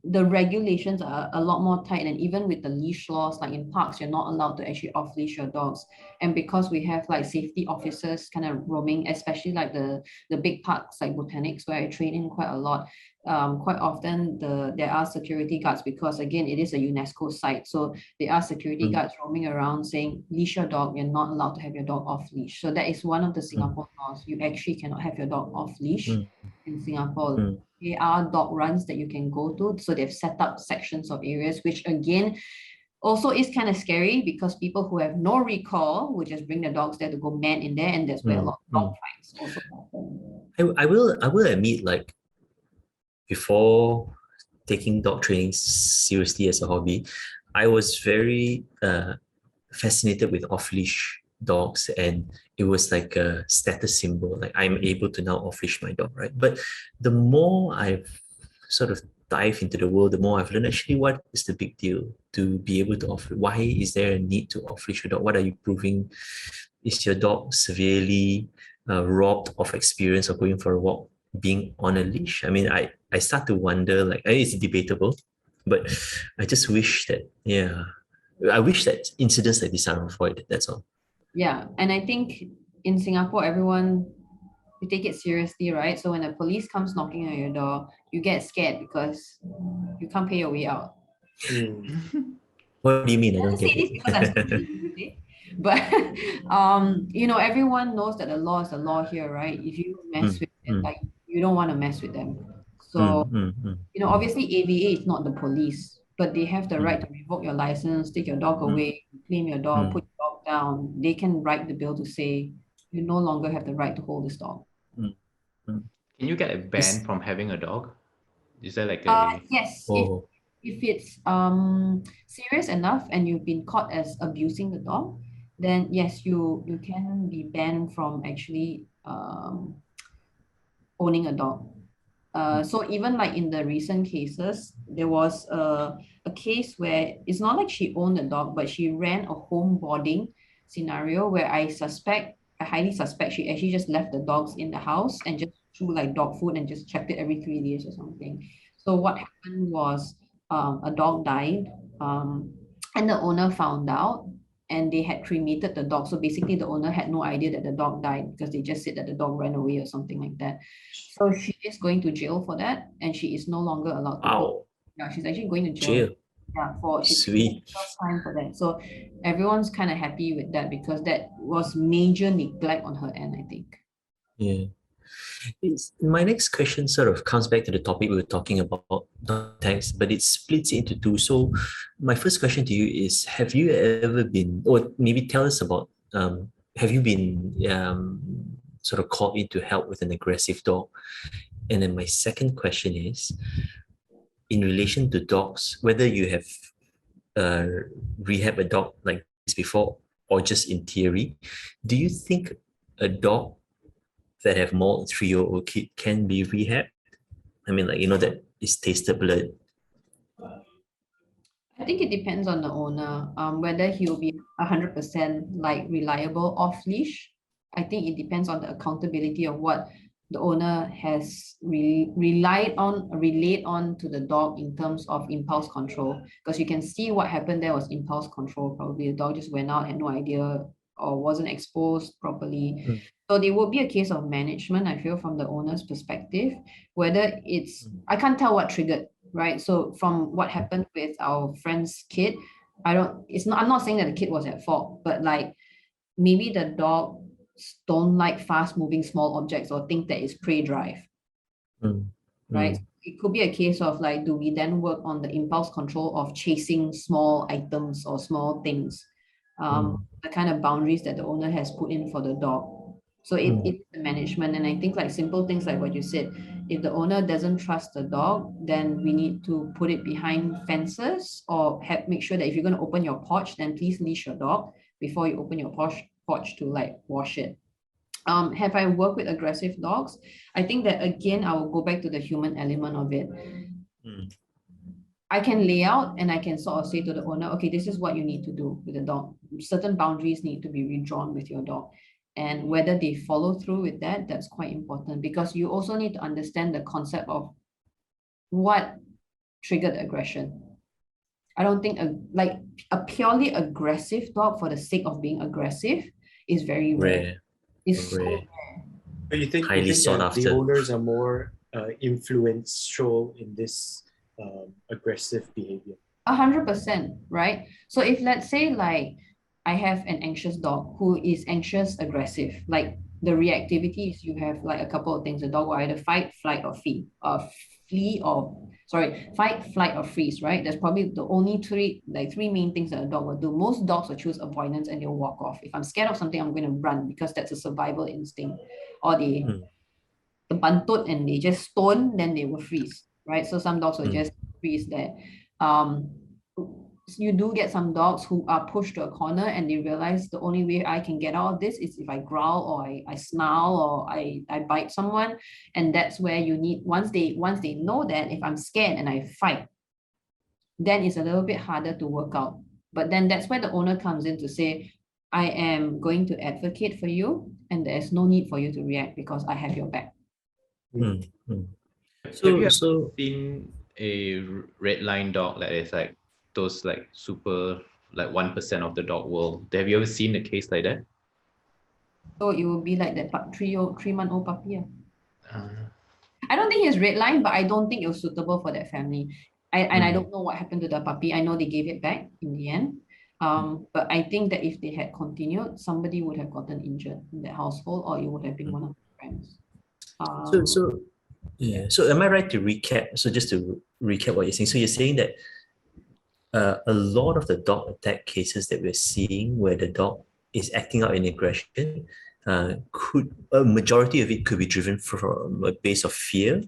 the regulations are a lot more tight, and even with the leash laws, like in parks, you're not allowed to actually off leash your dogs. And because we have like safety officers kind of roaming, especially like the big parks like Botanics where I train in quite a lot, quite often there are security guards, because again it is a UNESCO site, so there are security guards roaming around saying leash your dog, you're not allowed to have your dog off leash. So that is one of the Singapore laws. You actually cannot have your dog off leash in Singapore. There are dog runs that you can go to. So they've set up sections of areas, which again also is kind of scary, because people who have no recall will just bring the dogs there to go man in there, and that's where a lot of dog fights also happen. I will admit, like, before taking dog training seriously as a hobby, I was very fascinated with off-leash dogs, and it was like a status symbol. Like, I'm able to now off-leash my dog, right? But the more I've sort of dive into the world, the more I've learned actually what is the big deal to be able to off. Why is there a need to off-leash your dog? What are you proving? Is your dog severely robbed of experience of going for a walk, being on a leash? I mean, I start to wonder, like, I mean, it's debatable, but I just wish that, yeah, I wish that incidents like this are avoided. That's all. Yeah, and I think in Singapore, everyone, we take it seriously, right? So when the police comes knocking on your door, you get scared because you can't pay your way out. What do you mean? I I don't say get this because I'm speaking today. But you know, everyone knows that the law is the law here, right? If you mess with it, like you don't want to mess with them. So you know, obviously AVA is not the police, but they have the right to revoke your license, take your dog away, claim your dog, put your dog down. They can write the bill to say you no longer have the right to hold this dog. Can you get a ban from having a dog? Is there like a Yes, Oh, if it's serious enough and you've been caught as abusing the dog, then yes, you can be banned from actually owning a dog. So even like in the recent cases, there was a case where it's not like she owned a dog, but she ran a home boarding scenario where I highly suspect she actually just left the dogs in the house and just threw like dog food and just checked it every 3 days or something. So what happened was a dog died, and the owner found out, and they had cremated the dog. So basically the owner had no idea that the dog died, because they just said that the dog ran away or something like that. So she is going to jail for that, and she is no longer allowed to own. wow. Yeah, she's actually going to jail. Jail. Yeah, for she Sweet. time for that. So everyone's kind of happy with that, because that was major neglect on her end, I think. Yeah. My next question sort of comes back to the topic we were talking about, tax, but it splits into two. So my first question to you is, have you ever been, or maybe tell us about, have you been sort of called in to help with an aggressive dog? And then my second question is, in relation to dogs, whether you have rehab a dog like this before or just in theory, do you think a dog that have more than 3-year-old kid can be rehabbed? I mean, like, that is tasted blood. I think it depends on the owner, whether he'll be 100% like reliable off leash. I think it depends on the accountability of what the owner has relayed on to the dog in terms of impulse control. Because you can see what happened there was impulse control. Probably the dog just went out, had no idea, or wasn't exposed properly. So there would be a case of management, I feel, from the owner's perspective, whether I can't tell what triggered, right? So from what happened with our friend's kid, I'm not saying that the kid was at fault, but like maybe the dog don't like fast moving small objects or think that it's prey drive, right? It could be a case of like, do we then work on the impulse control of chasing small items or small things, the kind of boundaries that the owner has put in for the dog. So it's the management. And I think like simple things like what you said, if the owner doesn't trust the dog, then we need to put it behind fences, or make sure that if you're going to open your porch, then please leash your dog before you open your porch to like wash it. Have I worked with aggressive dogs? I think that again, I will go back to the human element of it. I can lay out and I can sort of say to the owner, okay, this is what you need to do with the dog. Certain boundaries need to be redrawn with your dog. And whether they follow through with that, that's quite important, because you also need to understand the concept of what triggered aggression. I don't think like a purely aggressive dog for the sake of being aggressive is very rare. Rare. It's so Rare. rare. But you think Highly sought that the after. owners are more influential in this aggressive behavior? 100%, right? So if let's say like I have an anxious dog who is anxious aggressive, like the reactivity is you have like a couple of things. The dog will either fight, flight, or fight, flight, or freeze, right? That's probably the only three main things that a dog will do. Most dogs will choose avoidance and they'll walk off. If I'm scared of something, I'm going to run because that's a survival instinct. Or they bantut and they just stone, then they will freeze, right? So some dogs will just freeze there. You do get some dogs who are pushed to a corner and they realize the only way I can get out of this is if I growl or I snarl or I bite someone. And that's where you need, once they know that if I'm scared and I fight, then it's a little bit harder to work out. But then that's where the owner comes in to say, I am going to advocate for you and there's no need for you to react because I have your back. Mm, mm. Have you ever So seen a red line dog that is like those like super like 1% of the dog world? Have you ever seen a case like that? So it will be like that 3-month-old puppy. Uh, I don't think it's red line, but I don't think it was suitable for that family. I don't know what happened to the puppy. I know they gave it back in the end. But I think that if they had continued, somebody would have gotten injured in that household, or it would have been one of their friends. So am I right to recap? So just to recap what you're saying. So you're saying that a lot of the dog attack cases that we're seeing where the dog is acting out in aggression, could a majority of it could be driven from a base of fear,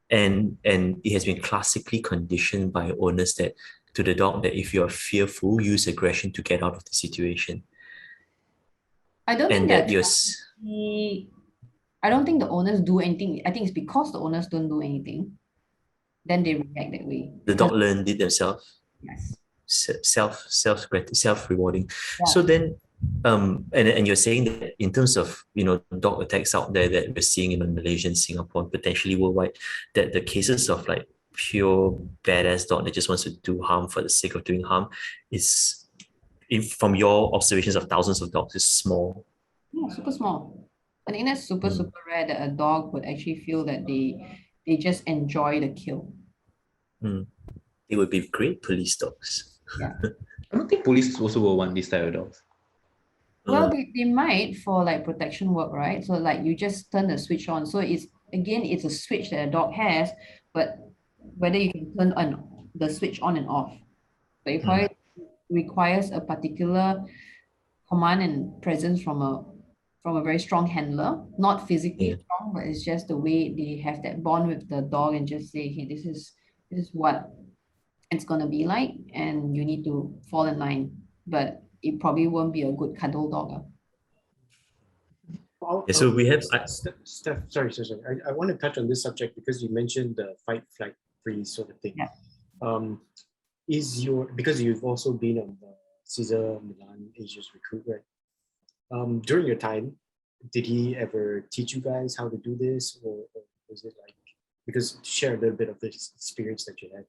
and it has been classically conditioned by owners that to the dog that if you're fearful, use aggression to get out of the situation. I don't And think that you're I don't think the owners do anything. I think it's because the owners don't do anything, then they react that way. the dog learned it themselves. Yes. Self-rewarding. Yeah. So then, and you're saying that in terms of dog attacks out there that we're seeing in Malaysia, Singapore, potentially worldwide, that the cases of like pure badass dog that just wants to do harm for the sake of doing harm is, from your observations of thousands of dogs, is small. Yeah, super small. I think that's super rare that a dog would actually feel that they just enjoy the kill. It would be great police dogs. Yeah. I don't think police also will want this type of dogs. Well, they might for like protection work, right? So like you just turn the switch on. So it's a switch that a dog has, but whether you can turn on the switch on and off. But it probably requires a particular command and presence from a very strong handler, not physically strong, but it's just the way they have that bond with the dog and just say, hey, this is what it's gonna be like, and you need to fall in line. But it probably won't be a good cuddle dog. So we have Steph, sorry. I want to touch on this subject because you mentioned the fight, flight, freeze sort of thing. Yeah. Because you've also been on the Cesar Milan Asia's Recruit, right? During your time, did he ever teach you guys how to do this, or was it like, because share a little bit of this experience that you had?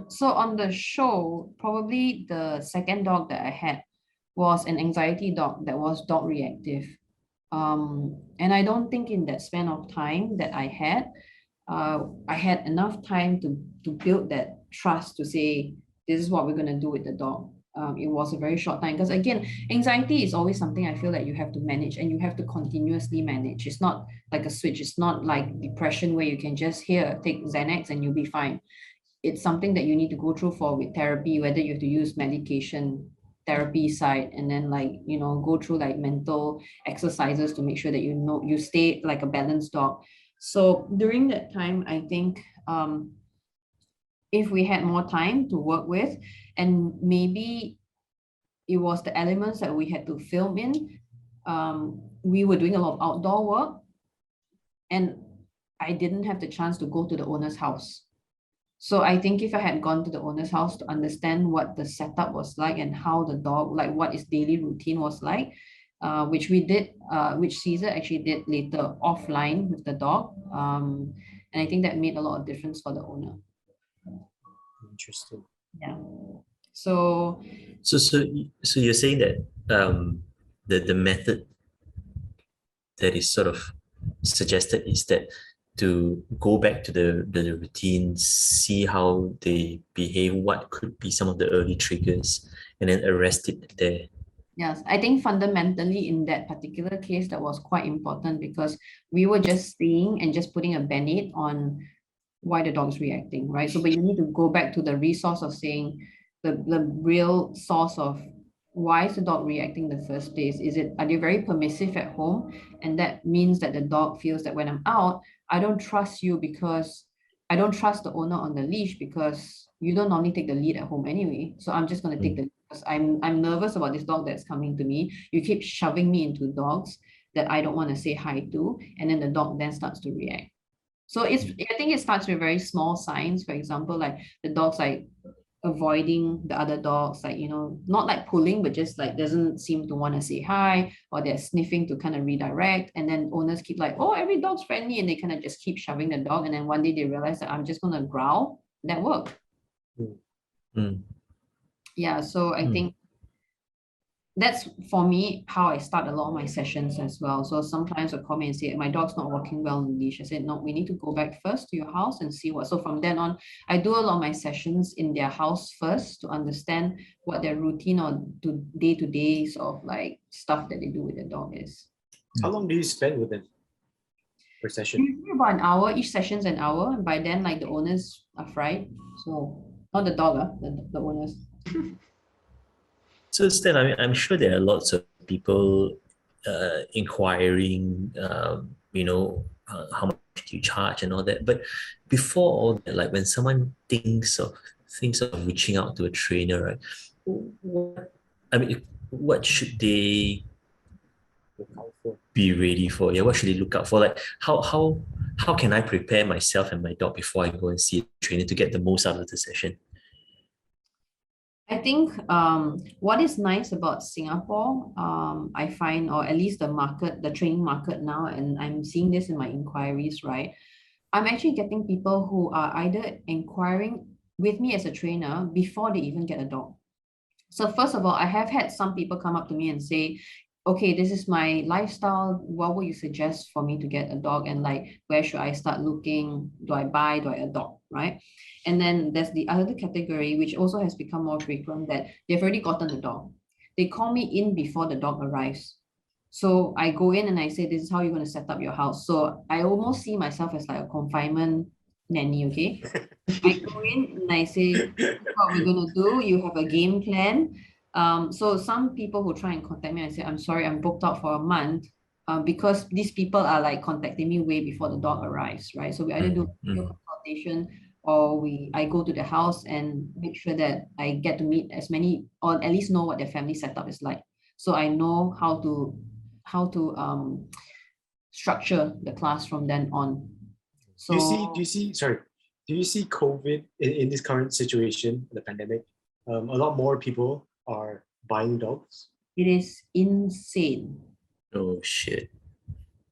So on the show, probably the second dog that I had was an anxiety dog that was dog reactive. And I don't think in that span of time that I had enough time to build that trust to say, this is what we're going to do with the dog. It was a very short time because again, anxiety is always something I feel that you have to manage and you have to continuously manage. It's not like a switch. It's not like depression where you can just take Xanax and you'll be fine. It's something that you need to go through with therapy, whether you have to use medication, therapy side, and then go through like mental exercises to make sure that you stay like a balanced dog. So during that time, I think if we had more time to work with, and maybe it was the elements that we had to film in, we were doing a lot of outdoor work, and I didn't have the chance to go to the owner's house. So I think if I had gone to the owner's house to understand what the setup was like and how the dog, like what his daily routine was like, which we did, which Cesar actually did later offline with the dog. And I think that made a lot of difference for the owner. Interesting. Yeah. So So you're saying that the method that is sort of suggested is that to go back to the routine, see how they behave, what could be some of the early triggers, and then arrest it there. yes, I think fundamentally in that particular case, that was quite important because we were just seeing and just putting a band-aid on why the dog's reacting, right? So, but you need to go back to the resource of saying the real source of why is the dog reacting in the first place? Are they very permissive at home? And that means that the dog feels that when I'm out, I don't trust you because I don't trust the owner on the leash because you don't normally take the lead at home anyway. So I'm just going to take the lead because I'm nervous about this dog that's coming to me. You keep shoving me into dogs that I don't want to say hi to, and then the dog then starts to react. So I think it starts with very small signs. For example, like the dog's like avoiding the other dogs, like, not like pulling, but just like doesn't seem to want to say hi, or they're sniffing to kind of redirect. And then owners keep like, oh, every dog's friendly, and they kind of just keep shoving the dog. And then one day they realize that I'm just going to growl. That worked. Yeah, so I think that's for me how I start a lot of my sessions as well. So some clients will call me and say, my dog's not walking well on the leash. I said, no, we need to go back first to your house and see what. So from then on, I do a lot of my sessions in their house first to understand what their routine or day-to-day sort of like stuff that they do with their dog is. How long do you spend with them per session? Usually about an hour. Each session's an hour. And by then, like the owners are fried. So not the dog, the owners. So Stan, I'm sure there are lots of people inquiring, how much do you charge and all that. But before all that, like when someone thinks of reaching out to a trainer, right? What should they be ready for? Yeah, what should they look out for? Like how can I prepare myself and my dog before I go and see a trainer to get the most out of the session? I think what is nice about Singapore, I find, or at least the training market now, and I'm seeing this in my inquiries, right? I'm actually getting people who are either inquiring with me as a trainer before they even get a dog. So first of all, I have had some people come up to me and say, okay, this is my lifestyle. What would you suggest for me to get a dog? And like, where should I start looking? Do I adopt, right? And then there's the other category, which also has become more frequent, that they've already gotten the dog. They call me in before the dog arrives. So I go in and I say, this is how you're going to set up your house. So I almost see myself as like a confinement nanny, okay? I go in and I say, what we're going to do. You have a game plan. So some people who try and contact me, I say, I'm sorry, I'm booked out for a month because these people are like contacting me way before the dog arrives, right? So we either do a video consultation or I go to the house and make sure that I get to meet as many, or at least know what their family setup is like. So I know how to structure the class from then on. So Do you see COVID in this current situation, the pandemic? A lot more people are buying dogs. It is insane. Oh shit.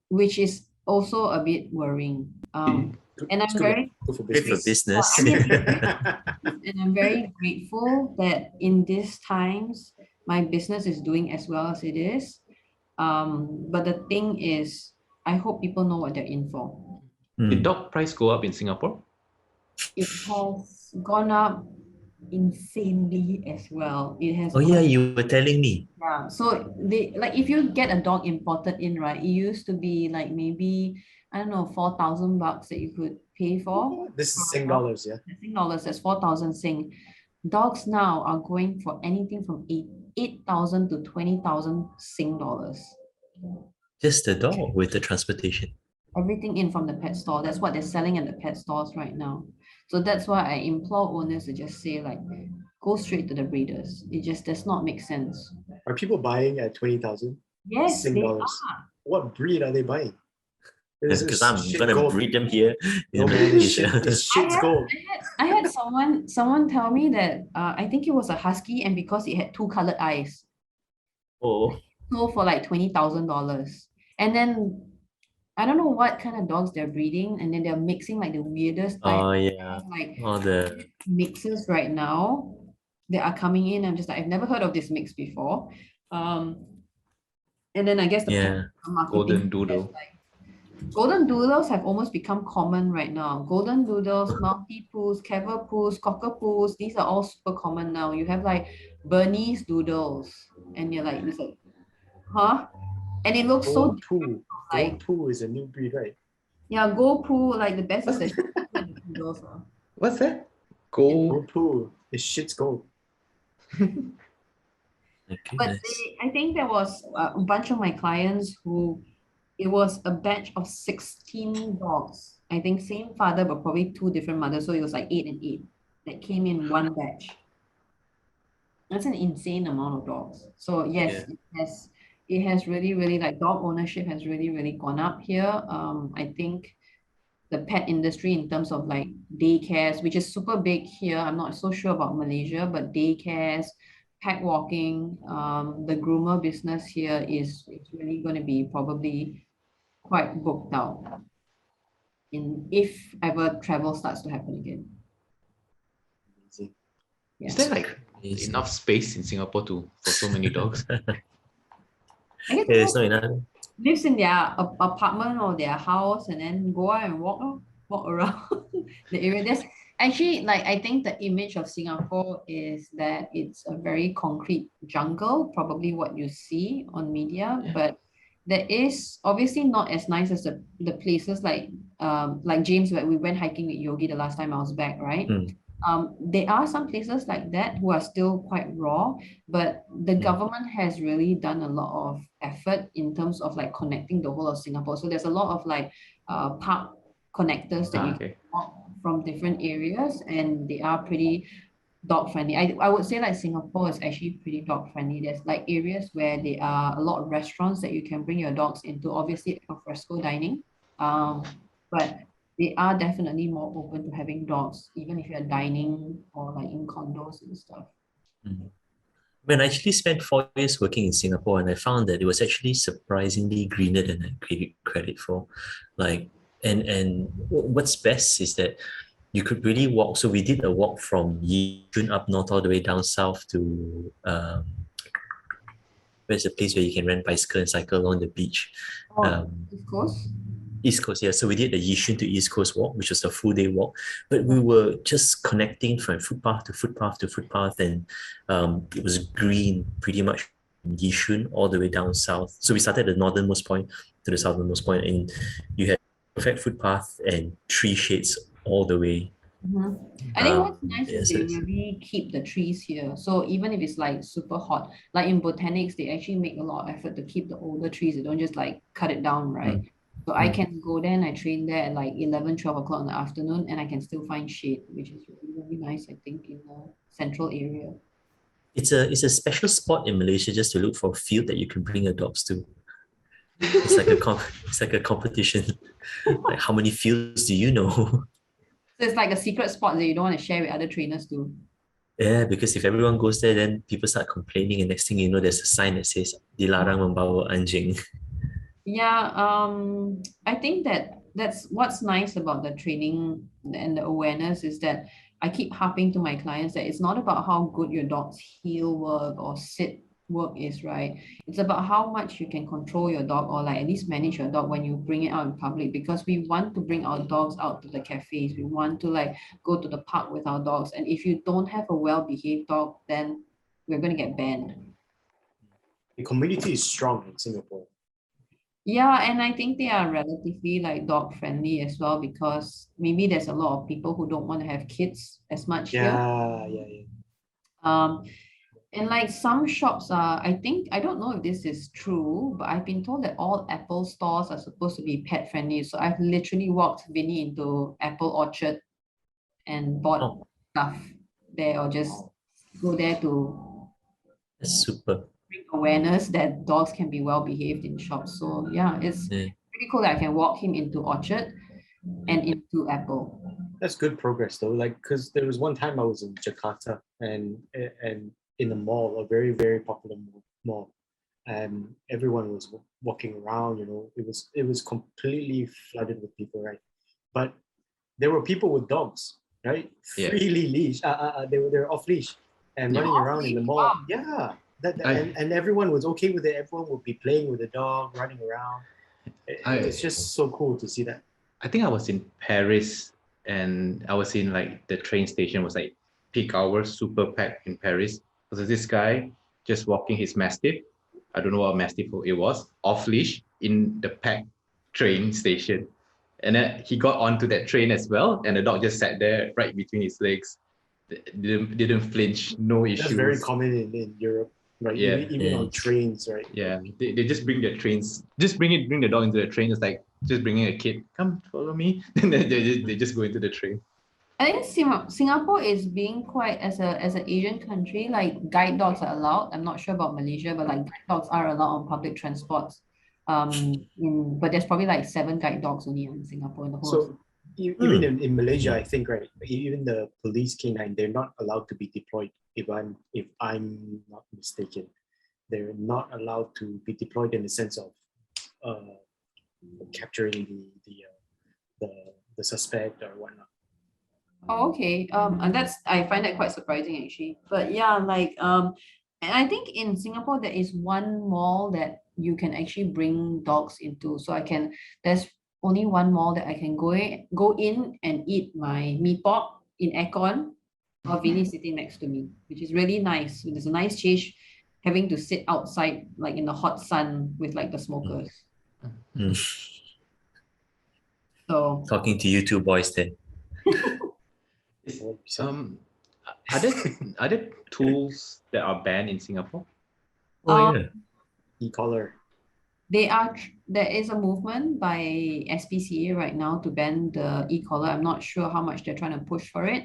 Which is also a bit worrying. And I'm very good for business. and I'm very grateful that in these times my business is doing as well as it is. But the thing is, I hope people know what they're in for. Did dog price go up in Singapore? It has gone up insanely as well. It has. Oh yeah, you were telling me. Yeah. So if you get a dog imported in, right? It used to be like maybe, I don't know, $4,000 that you could pay for. This is Sing dollars, yeah. Sing dollars, that's 4,000 Sing. Dogs now are going for anything from 8,000 to 20,000 Sing dollars. Just the dog with the transportation. Everything in from the pet store. That's what they're selling at the pet stores right now. So that's why I implore owners to just say, like, go straight to the breeders. It just does not make sense. Are people buying at 20,000? Yes, Sing they dollars. are. What breed are they buying? Because I'm gonna breed them here. No, man, this shit's gold. I had someone tell me that I think it was a husky, and because it had 2 colored eyes. Oh. Sold for like $20,000. And then I don't know what kind of dogs they're breeding, and then they're mixing like the weirdest type. Oh yeah. Like All the mixes right now that are coming in. I'm just like, I've never heard of this mix before. Um, and then I guess the pet yeah. marketing Golden doodle. golden doodles have almost become common right now. Golden doodles, Maltipus, Cavapus, Cockapus, these are all super common now. You have like Bernese doodles, and you're like, it's like, huh? And it looks so Gold different, poo. like, Gold poo is a new breed, right? yeah, Gopu, like the best is What's, the doodles. what's that? Gold. Gold poo. It shits gold. My But goodness. I think there was a bunch of my clients who it was a batch of 16 dogs. I think same father, but probably two different mothers. So it was like 8 and 8 that came in one batch. That's an insane amount of dogs. So yes, Yeah. it has really, really like dog ownership has really, really gone up here. I think the pet industry in terms of like daycares, which is super big here. I'm not so sure about Malaysia, but daycares, pet walking, the groomer business here is it's really going to be probably quite booked out in if ever travel starts to happen again. Amazing. Yeah. Is there like Amazing. enough space in Singapore for so many dogs? I guess Yeah, it's people not enough. lives in their apartment or their house and then go out and walk around the area. There's actually like I think the image of Singapore is that it's a very concrete jungle, probably what you see on media, Yeah. but there is obviously not as nice as the places like James where we went hiking with Yogi the last time I was back, right? Mm. There are some places like that who are still quite raw, but the government has really done a lot of effort in terms of like connecting the whole of Singapore. So there's a lot of like park connectors that you can Okay. walk from different areas, and they are pretty dog friendly. I would say like Singapore is actually pretty dog friendly. There's like areas where there are a lot of restaurants that you can bring your dogs into, obviously al fresco dining. But they are definitely more open to having dogs, even if you're dining or like in condos and stuff. Mm. When I actually spent 4 years working in Singapore, and I found that it was actually surprisingly greener than I gave it credit for. Like, and what's best is that you could really walk. So we did a walk from Yishun up north all the way down south to where's a place where you can rent bicycle and cycle along the beach. Oh, Um, of course. East Coast, yeah. So we did the Yishun to East Coast walk, which was a full day walk. But we were just connecting from footpath to footpath to footpath, and it was green pretty much from Yishun all the way down south. So we started at the northernmost point to the southernmost point, and you had perfect footpath and tree shades all the way. Mhm. I think what's nice is Yes, they yes. really keep the trees here. So even if it's like super hot, like in botanics, they actually make a lot of effort to keep the older trees. They don't just like cut it down, right? Mm. So I Mm. can go there and I train there at like 11, 12 o'clock in the afternoon and I can still find shade, which is really, really nice, I think, in the central area. It's a special spot in Malaysia just to look for a field that you can bring your dogs to. It's like it's like a competition. Like how many fields do you know? So it's like a secret spot that you don't want to share with other trainers too. Yeah, because if everyone goes there, then people start complaining, and next thing you know, there's a sign that says "Dilarang membawa anjing." Yeah, I think that's what's nice about the training and the awareness is that I keep harping to my clients that it's not about how good your dog's heel work or sit work is, right? It's about how much you can control your dog or like at least manage your dog when you bring it out in public because we want to bring our dogs out to the cafes. We want to like go to the park with our dogs. And if you don't have a well-behaved dog, then we're going to get banned. The community is strong in Singapore. Yeah, and I think they are relatively like dog friendly as well because maybe there's a lot of people who don't want to have kids as much here. Yeah. Um, and like some shops are, I think, I don't know if this is true, but I've been told that all Apple stores are supposed to be pet friendly. So I've literally walked Vinny into Apple Orchard and bought Oh, stuff there or just go there to that's super. bring awareness that dogs can be well behaved in shops. So yeah, it's Yeah. pretty cool that I can walk him into Orchard and into Apple. That's good progress though. Like, because there was one time I was in Jakarta and in a mall, a very popular mall, and everyone was walking around. It was completely flooded with people, right? But there were people with dogs, right? Yeah. Freely leash. They were off leash and Yeah. running around in the mall. Wow. Yeah, I- and everyone was okay with it. Everyone would be playing with the dog, running around. It's just so cool to see that. I think I was in Paris and I was in like the train station was like peak hours, super packed in Paris. So there's this guy just walking his Mastiff. I don't know what Mastiff it was, off leash in the packed train station. And then he got onto that train as well. And the dog just sat there right between his legs. Didn't flinch, no issues. That's very common in Europe, right? Yeah. Even on trains, right? Yeah, they just bring their trains, just bring the dog into the train. It's like just bringing a kid, come follow me. And then they just go into the train. I think Singapore is being quite as an Asian country, like guide dogs are allowed. I'm not sure about Malaysia, but like guide dogs are allowed on public transports. But there's probably like 7 guide dogs only in Singapore in the whole. So even in Malaysia, I think, right, even the police canine, they're not allowed to be deployed. If I'm not mistaken, they're not allowed to be deployed in the sense of capturing the suspect or whatnot. Oh, okay. And I find that quite surprising actually. But yeah, like and I think in Singapore there is one mall that you can actually bring dogs into. So there's only one mall that I can go in and eat my mee pok in aircon while Vinny sitting next to me, which is really nice. There's a nice change having to sit outside like in the hot sun with like the smokers. So Talking to you two boys then. Are there tools that are banned in Singapore? Oh, yeah. E-collar. there is a movement by SPCA right now to ban the e-collar. I'm not sure how much they're trying to push for it,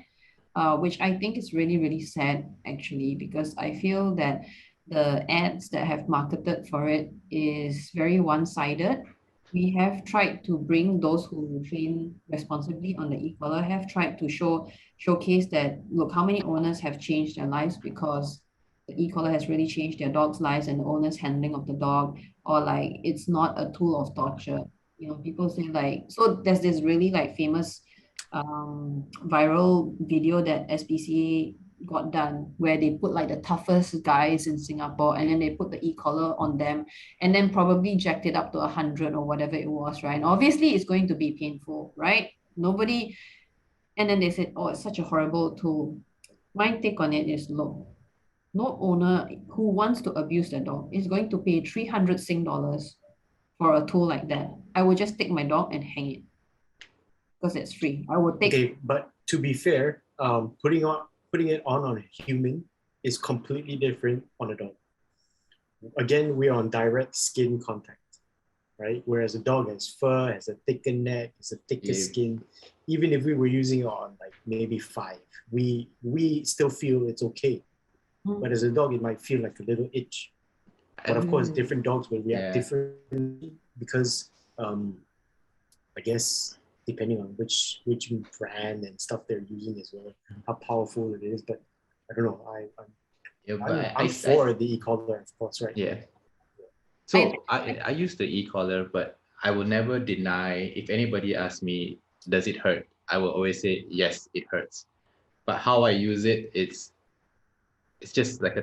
which I think is really, really sad actually, because I feel that the ads that have marketed for it is very one-sided. We have tried to bring those who train responsibly on the e-collar, have tried to showcase that, look, how many owners have changed their lives because the e-collar has really changed their dog's lives and the owner's handling of the dog, or like it's not a tool of torture. People say like, so there's this really like famous viral video that SPCA got done where they put like the toughest guys in Singapore and then they put the e-collar on them and then probably jacked it up to 100 or whatever it was, right? And obviously it's going to be painful, right? And then they said, oh, it's such a horrible tool. My take on it is, look, no owner who wants to abuse their dog is going to pay 300 Sing dollars for a tool like that. I would just take my dog and hang it because it's free. I would take. Okay, but to be fair, putting it on a human is completely different on a dog. Again, we're on direct skin contact, right? Whereas a dog has fur, has a thicker neck, has a thicker skin. Even if we were using it on like maybe 5, we still feel it's okay. But as a dog, it might feel like a little itch. But of course, different dogs will react differently because, I guess, depending on which brand and stuff they're using as well, how powerful it is. But I don't know. I'm for the e-collar, of course, right? Yeah. So I use the e-collar, but I will never deny, if anybody asks me, does it hurt? I will always say, yes, it hurts. But how I use it, it's just like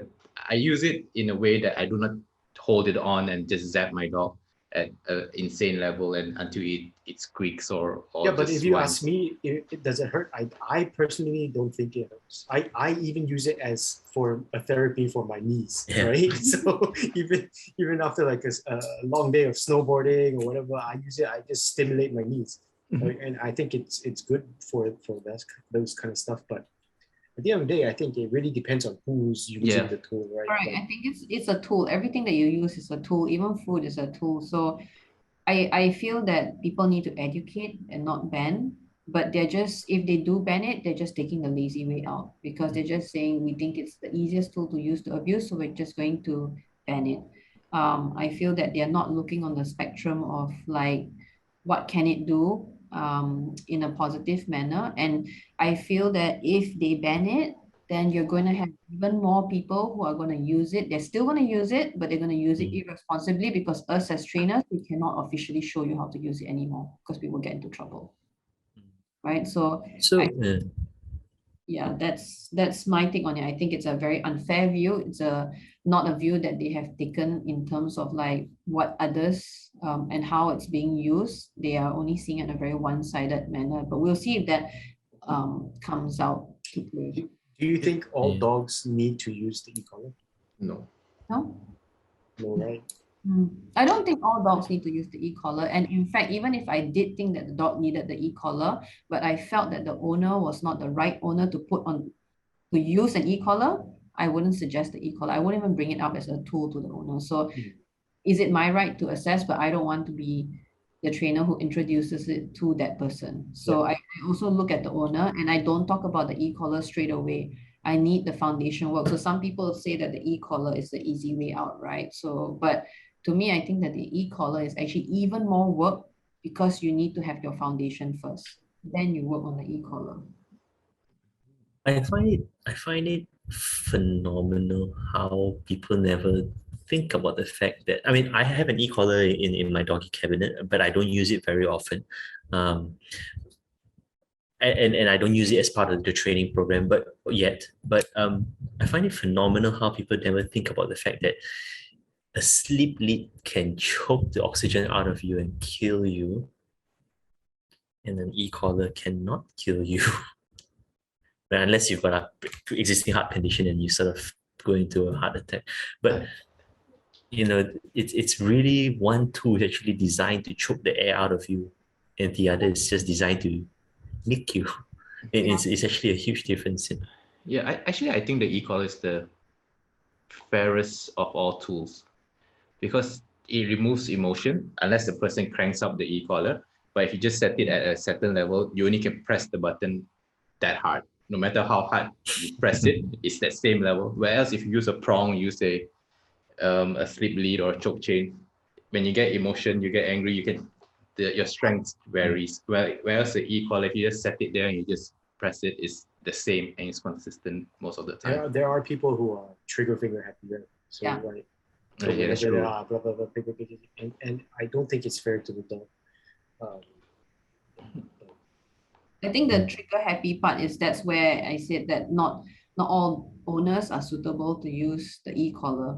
I use it in a way that I do not hold it on and just zap my dog at an insane level and until it squeaks or yeah. But if you whines. ask me, does it hurt? I personally don't think it hurts. I even use it as for a therapy for my knees, right? So even after like a long day of snowboarding or whatever, I use it. I just stimulate my knees, right? And I think it's good for those kind of stuff. But at the end of the day, I think it really depends on who's using the tool, right? Right. I think it's a tool. Everything that you use is a tool. Even food is a tool. So I feel that people need to educate and not ban. But if they do ban it, they're just taking the lazy way out because they're just saying we think it's the easiest tool to use to abuse, so we're just going to ban it. I feel that they're not looking on the spectrum of like what can it do in a positive manner. And I feel that if they ban it, then you're going to have even more people who are going to use it. They're still going to use it, but they're going to use it irresponsibly because us as trainers, we cannot officially show you how to use it anymore because we will get into trouble. Right? So So yeah, that's my take on it. I think it's a very unfair view. It's a not a view that they have taken in terms of like what others and how it's being used. They are only seeing it in a very one-sided manner. But we'll see if that comes out to play. Do you think all dogs need to use the e-collar? No. No? No, right? I don't think all dogs need to use the e-collar. And in fact, even if I did think that the dog needed the e-collar, but I felt that the owner was not the right owner to put on to use an e-collar, I wouldn't suggest the e-collar. I wouldn't even bring it up as a tool to the owner. So is it my right to assess, but I don't want to be the trainer who introduces it to that person. So I also look at the owner and I don't talk about the e-collar straight away. I need the foundation work. So some people say that the e-collar is the easy way out, right? So, but to me, I think that the e-collar is actually even more work because you need to have your foundation first. Then you work on the e-collar. I find it phenomenal how people never think about the fact that, I mean, I have an e-collar in my doggy cabinet, but I don't use it very often. And I don't use it as part of the training program but I find it phenomenal how people never think about the fact that a slip lead can choke the oxygen out of you and kill you, and an e-collar cannot kill you. Unless you've got a pre-existing heart condition and you sort of go into a heart attack. But it's really one tool is actually designed to choke the air out of you, and the other is just designed to nick you. It's actually a huge difference. Yeah, I think the e-collar is the fairest of all tools because it removes emotion unless the person cranks up the e-collar. But if you just set it at a certain level, you only can press the button that hard. No matter how hard you press it, it's that same level. Whereas if you use a prong, use a slip lead or a choke chain, when you get emotion, you get angry, your strength varies. Whereas the e-collar, if you just set it there and you just press it, it's the same and it's consistent most of the time. There are people who are trigger finger happy, right? So right. So yeah, that's true. blah, blah, blah, and I don't think it's fair to the dog. I think the trigger happy part is that's where I said that not all owners are suitable to use the e-collar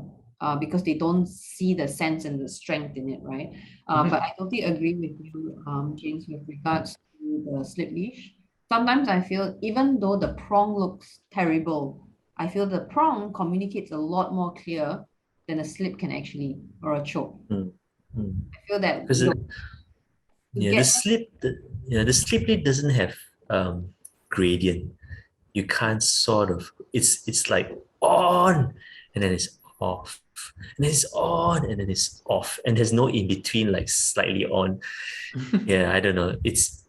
because they don't see the sense and the strength in it, right? But I totally agree with you, James, with regards to the slip leash. Sometimes I feel even though the prong looks terrible, I feel the prong communicates a lot more clear than a slip can actually, or a choke. I feel that the slip lead doesn't have gradient. You can't sort of, it's like on and then it's off and then it's on and then it's off and there's no in between, like slightly on. I don't know, it's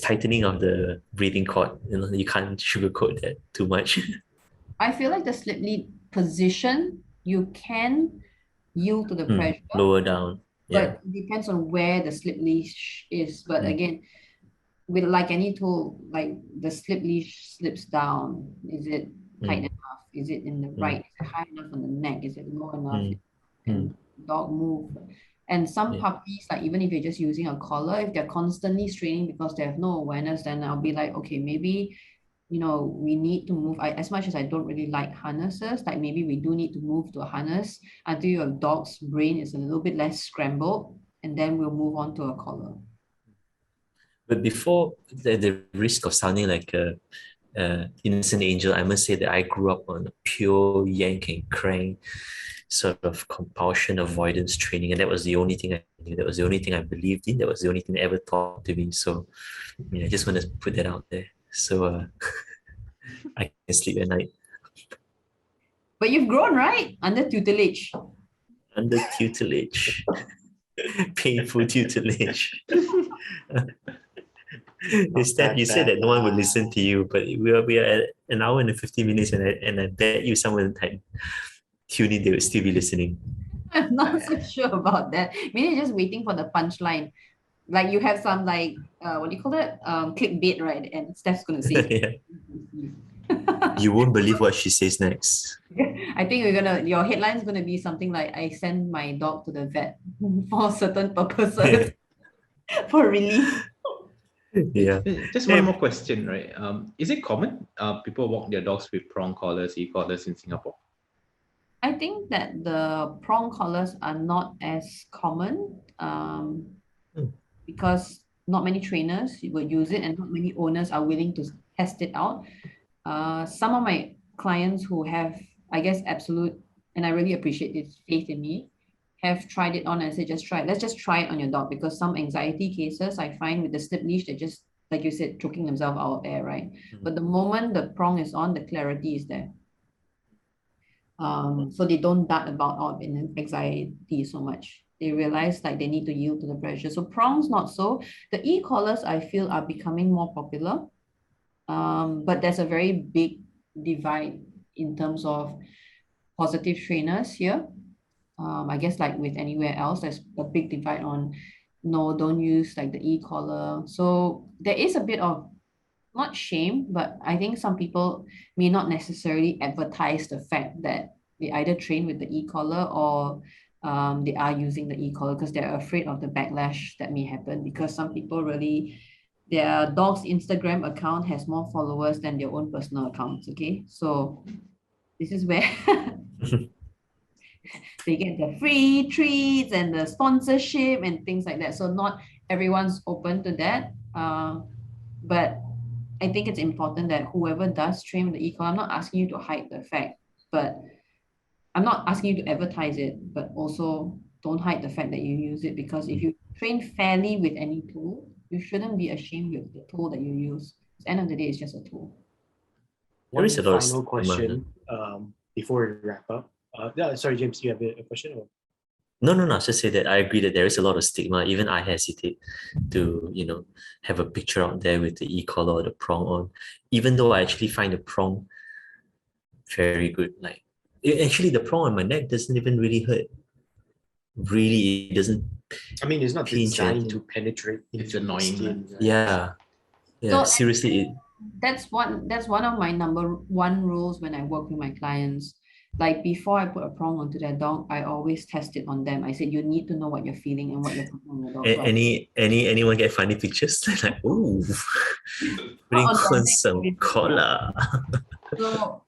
tightening of the breathing cord. You can't sugarcoat that too much. I feel like the slip lead position, you can yield to the pressure, lower down, but it depends on where the slip leash is. But again, with like any tool, like the slip leash slips down. Is it tight enough? Is it in the right? Is it high enough on the neck? Is it low enough? And dog move. And some puppies, like even if you're just using a collar, if they're constantly straining because they have no awareness, then I'll be like, okay, maybe we need to move. As much as I don't really like harnesses, like maybe we do need to move to a harness until your dog's brain is a little bit less scrambled, and then we'll move on to a collar. But before the risk of sounding like a innocent angel, I must say that I grew up on pure yank and crank sort of compulsion avoidance training, and that was the only thing I knew. That was the only thing I believed in. That was the only thing that ever taught to me. So I just want to put that out there. So I can sleep at night. But you've grown, right? Under tutelage. Under tutelage. Painful tutelage. Steph, you said that no one would listen to you, but we are at an hour and 50 minutes, and I bet you someone had tuned in, they would still be listening. I'm not so sure about that. Maybe just waiting for the punchline. Like you have some what do you call that? Clickbait, right? And Steph's gonna say. You won't believe what she says next. I think your headline is gonna be something like I send my dog to the vet for certain purposes for relief. Yeah. Just one more question, right? Is it common people walk their dogs with prong collars, e-collars in Singapore? I think that the prong collars are not as common Hmm. because not many trainers will use it and not many owners are willing to test it out. Some of my clients who have, I guess, absolute, and I really appreciate this faith in me, have tried it on and said, just try it. Let's just try it on your dog because some anxiety cases I find with the slip leash, they just, like you said, choking themselves out of air, right? But the moment the prong is on, the clarity is there. So they don't dart about out in anxiety so much. They realize like they need to yield to the pressure. So prongs, not so. The e-collars I feel are becoming more popular. But there's a very big divide in terms of positive trainers here. I guess like with anywhere else, there's a big divide on no, don't use like the e-collar. So there is a bit of not shame, but I think some people may not necessarily advertise the fact that they either train with the e-collar or they are using the e-collar because they're afraid of the backlash that may happen because some people really their dog's Instagram account has more followers than their own personal accounts. Okay, so this is where they get the free treats and the sponsorship and things like that. So not everyone's open to that. But I think it's important that whoever does train with the e-collar, I'm not asking you to hide the fact, but I'm not asking you to advertise it, but also don't hide the fact that you use it because if you train fairly with any tool, you shouldn't be ashamed with the tool that you use. At the end of the day, it's just a tool. There is a lot of final stigma. question before we wrap up. Yeah, sorry, James, you have a question? Or? No. Just say that I agree that there is a lot of stigma. Even I hesitate to, have a picture out there with the e-collar or the prong on, even though I actually find the prong very good. Like, actually, the prong on my neck doesn't even really hurt. Really, it doesn't. I mean, it's not pinch designed anything. to penetrate It's into the annoying, skin, right? Yeah. So Seriously, that's one of my number one rules when I work with my clients. Like before I put a prong onto their dog, I always test it on them. I said, you need to know what you're feeling and what you're putting on your dog. So anyone get funny pictures? Like, ooh, putting on their on neck, some obviously, collar. So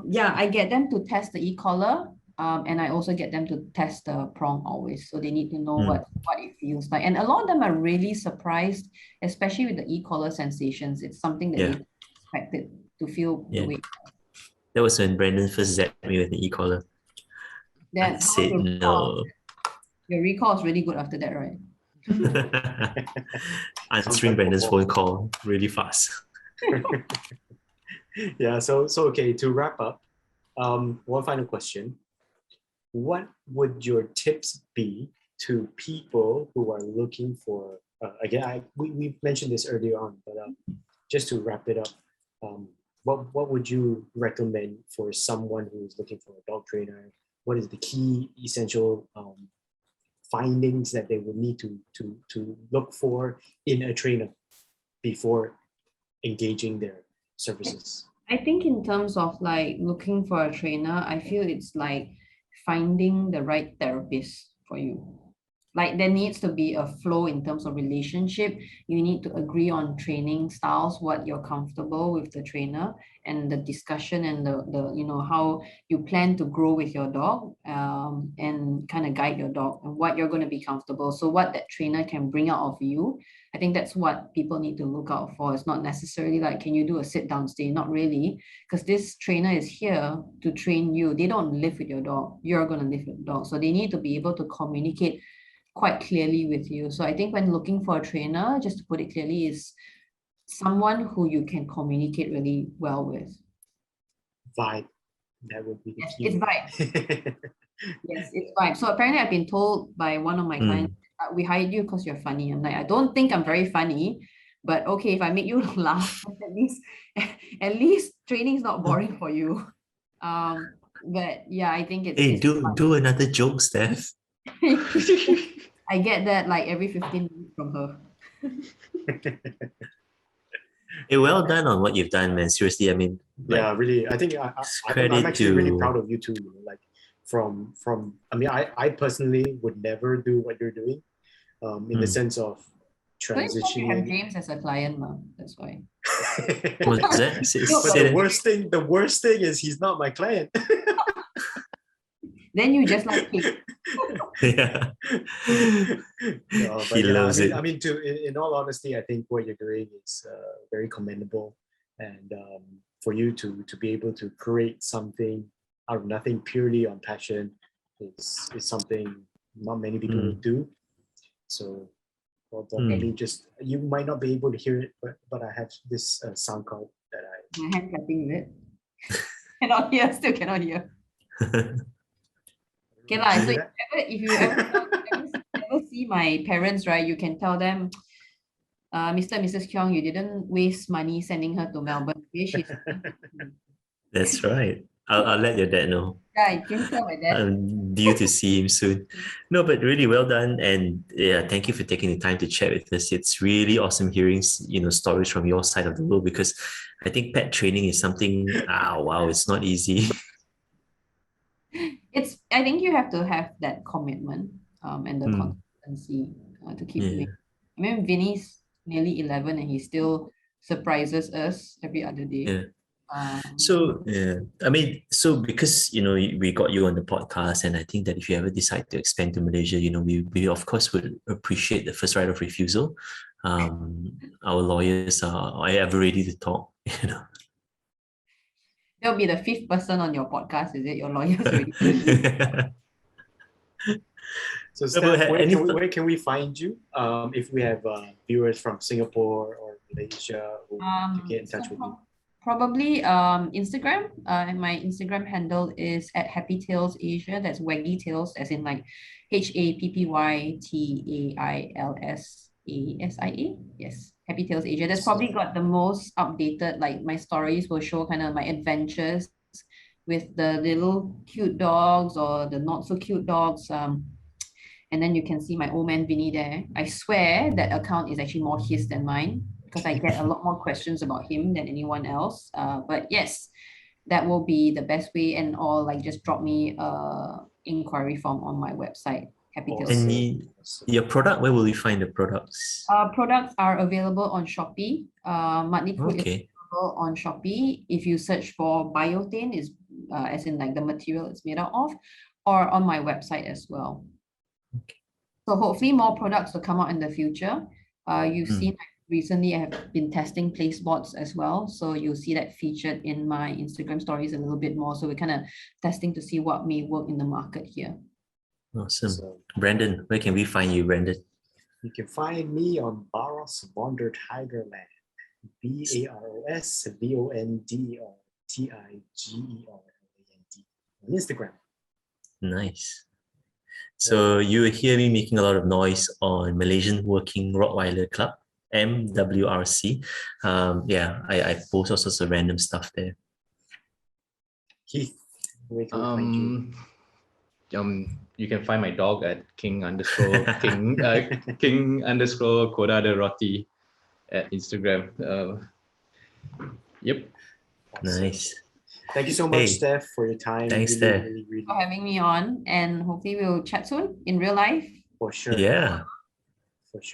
yeah, I get them to test the e-collar. And I also get them to test the prong always. So they need to know what it feels like. And a lot of them are really surprised, especially with the e-collar sensations. It's something that they expected to feel the way. That was when Brandon first zapped me with the e-collar. I said no. Your recall is really good after that, right? Answering Brandon's phone call really fast. Yeah, so okay, to wrap up, one final question. What would your tips be to people who are looking for, again, we mentioned this earlier on, but just to wrap it up, what would you recommend for someone who is looking for a dog trainer? What is the key essential findings that they will need to look for in a trainer before engaging their services? I think in terms of like looking for a trainer, I feel it's like finding the right therapist for you. Like there needs to be a flow in terms of relationship. You need to agree on training styles, what you're comfortable with the trainer, and the discussion and the how you plan to grow with your dog, and kind of guide your dog and what you're going to be comfortable. So what that trainer can bring out of you, I think that's what people need to look out for. It's not necessarily like, can you do a sit down stay? Not really, because this trainer is here to train you. They don't live with your dog. You're going to live with the dog. So they need to be able to communicate quite clearly with you. So I think when looking for a trainer, just to put it clearly, is someone who you can communicate really well with. Vibe. That would be the key. It's vibe. Yes, it's vibe. So apparently I've been told by one of my clients, we hired you because you're funny. I'm like, I don't think I'm very funny, but okay, if I make you laugh, at least training is not boring for you. But yeah, I think it's do another joke, Steph. I get that like every 15 minutes from her. Hey, well done on what you've done, man. Seriously, I mean, Yeah, really. I think I'm actually really proud of you too. Like from I mean, I personally would never do what you're doing, in the sense of So it's because you have transitioning. James as a client, ma. That's why. What's that? But Say the worst thing is he's not my client. Then you just like cake. yeah. No, but He yeah, loves it. I mean, in all honesty, I think what you're doing is very commendable, and for you to be able to create something out of nothing purely on passion is something not many people would do. So, well, let me just, you might not be able to hear it, but I have this sound card that I. My hand clapping with it. Cannot hear, still cannot hear. Okay, lah. So if you ever see my parents, right, you can tell them, Mr. and Mrs. Keong, you didn't waste money sending her to Melbourne. She's That's right. I'll let your dad know. yeah, you can tell my dad. I'm due to see him soon. No, but really well done, and yeah, thank you for taking the time to chat with us. It's really awesome hearing stories from your side of the world, because I think pet training is something. Wow, it's not easy. I think you have to have that commitment and the consistency to keep doing. I mean, Vinny's nearly 11 and he still surprises us every other day. Yeah. So I mean, so because we got you on the podcast, and I think that if you ever decide to expand to Malaysia, we of course would appreciate the first right of refusal. Our lawyers are ever ready to talk. There'll be the 5th person on your podcast, is it? Your lawyers already. So Steph, where can we find you? If we have viewers from Singapore or Malaysia who want to get in touch with you. Probably Instagram. My Instagram handle is at Happy Tails Asia. That's Waggy Tails, as in like HappyTailsAsia. Yes, Happy Tails Asia. That's probably got the most updated. Like my stories will show kind of my adventures with the little cute dogs or the not so cute dogs. And then you can see my old man Vinny there. I swear that account is actually more his than mine, because I get a lot more questions about him than anyone else. But yes, that will be the best way, or like just drop me inquiry form on my website. Happy Tails. And your product, where will we find the products? Products are available on Shopee. Mudney Fruit is available on Shopee. If you search for biotin, is as in like the material it's made out of, or on my website as well. Okay. So hopefully more products will come out in the future. You've seen recently I have been testing place bots as well. So you'll see that featured in my Instagram stories a little bit more. So we're kind of testing to see what may work in the market here. Awesome. So, Brandon, where can we find you, Brandon? You can find me on Baros Bonder Tigerland. BAROSBONDERTIGERLAND on Instagram. Nice. So you hear me making a lot of noise on Malaysian Working Rottweiler Club, MWRC. I post all sorts of random stuff there. Keith, where can we find you? You can find my dog at King_Koda de Roti at Instagram. Yep. Awesome. Nice. Thank you so much, Steph, for your time. Thanks, Steph. For having me on, and hopefully we'll chat soon in real life. For sure. Yeah.